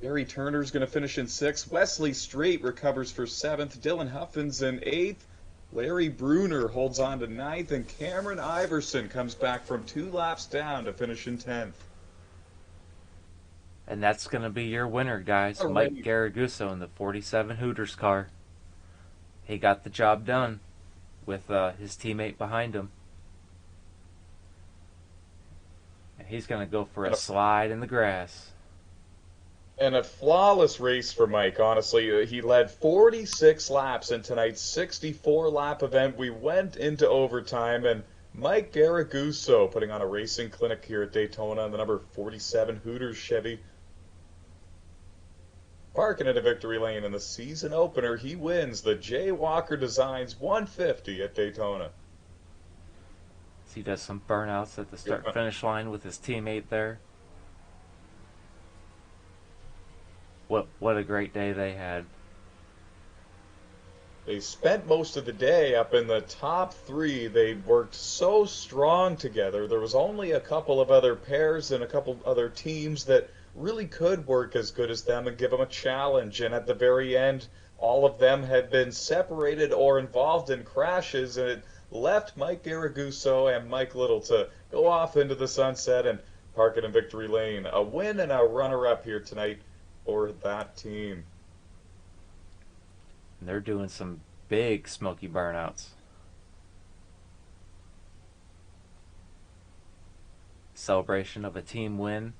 Barry Turner's going to finish in 6th. Wesley Straight recovers for 7th. Dylan Huffins in 8th. Larry Bruner holds on to 9th, and Cameron Iverson comes back from 2 laps down to finish in 10th. And that's going to be your winner, guys. All Mike right. Garaguzzo in the 47 Hooters car. He got the job done with his teammate behind him. And he's going to go for a slide in the grass. And a flawless race for Mike, honestly. He led 46 laps in tonight's 64-lap event. We went into overtime, and Mike Garaguzzo putting on a racing clinic here at Daytona on the number 47 Hooters Chevy. Parking into victory lane in the season opener, he wins the J. Walker Designs 150 at Daytona. So he does some burnouts at the start-finish line with his teammate there. What a great day they had. They spent most of the day up in the top 3. They worked so strong together. There was only a couple of other pairs and a couple other teams that really could work as good as them and give them a challenge. And at the very end, all of them had been separated or involved in crashes, and it left Mike Garaguzzo and Mike Little to go off into the sunset and park it in victory lane. A win and a runner-up here tonight for that team. And they're doing some big smoky burnouts. Celebration of a team win.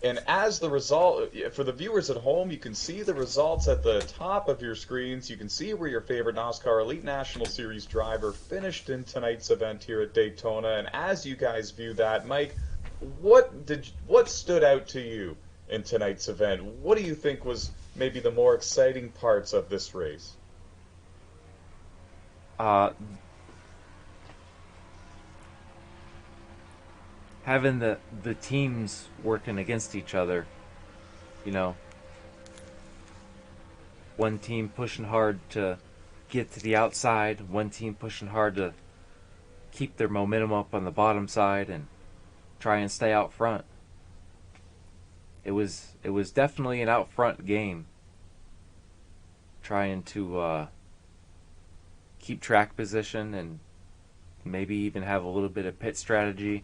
And as the result, for the viewers at home, you can see the results at the top of your screens. You can see where your favorite NOSSCAR Elite National Series driver finished in tonight's event here at Daytona. And as you guys view that, Mike, what stood out to you in tonight's event? What do you think was maybe the more exciting parts of this race? Having the teams working against each other, you know, one team pushing hard to get to the outside, one team pushing hard to keep their momentum up on the bottom side and try and stay out front. It was definitely an out front game, trying to keep track position and maybe even have a little bit of pit strategy.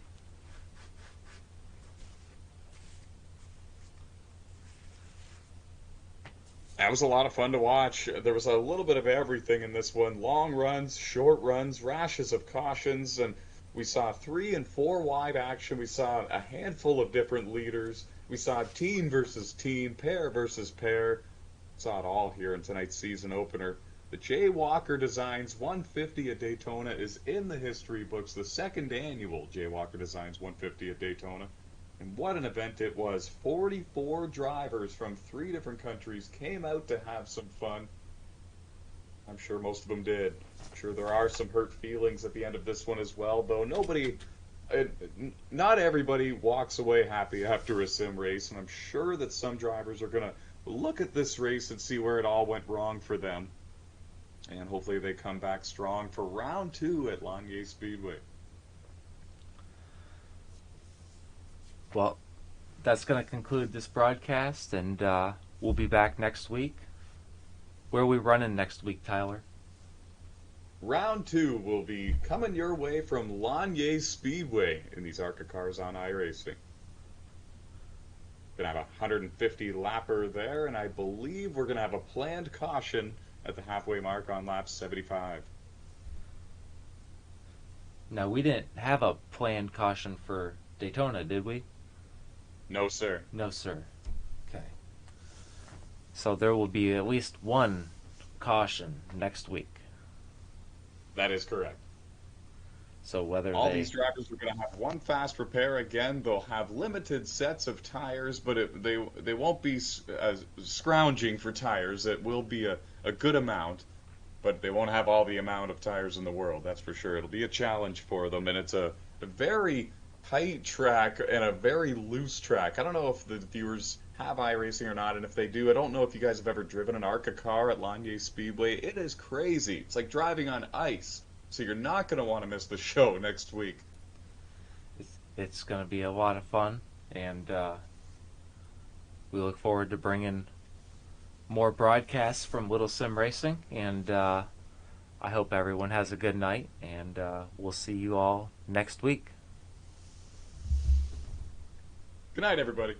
That was a lot of fun to watch. There was a little bit of everything in this one. Long runs, short runs, rashes of cautions, and We saw 3 and 4 wide action. We saw a handful of different leaders. We saw team versus team, pair versus pair. Saw it all here in tonight's season opener. The Jay Walker Designs 150 at Daytona is in the history books, the second annual Jay Walker Designs 150 at Daytona. And what an event it was. 44 drivers from 3 different countries came out to have some fun. I'm sure most of them did. I'm sure there are some hurt feelings at the end of this one as well, though not everybody walks away happy after a sim race, and I'm sure that some drivers are going to look at this race and see where it all went wrong for them. And hopefully they come back strong for round 2 at Lanier Speedway. Well, that's going to conclude this broadcast, and we'll be back next week. Where are we running next week, Tyler? Round 2 will be coming your way from Lanier Speedway in these ARCA cars on iRacing. Gonna have a 150 lapper there, and I believe we're gonna have a planned caution at the halfway mark on lap 75. Now, we didn't have a planned caution for Daytona, did we? No, sir. No, sir. Okay. So there will be at least one caution next week. That is correct. So whether all these drivers are going to have one fast repair again. They'll have limited sets of tires, but they won't be scrounging for tires. It will be a good amount, but they won't have all the amount of tires in the world. That's for sure. It'll be a challenge for them, and it's a very tight track and a very loose track. I don't know if the viewers have iRacing or not, and if they do, I don't know if you guys have ever driven an ARCA car at Lanier Speedway. It is crazy. It's like driving on ice. So you're not going to want to miss the show next week. It's going to be a lot of fun, and we look forward to bringing more broadcasts from Little Sim Racing, and I hope everyone has a good night, and we'll see you all next week. Good night, everybody.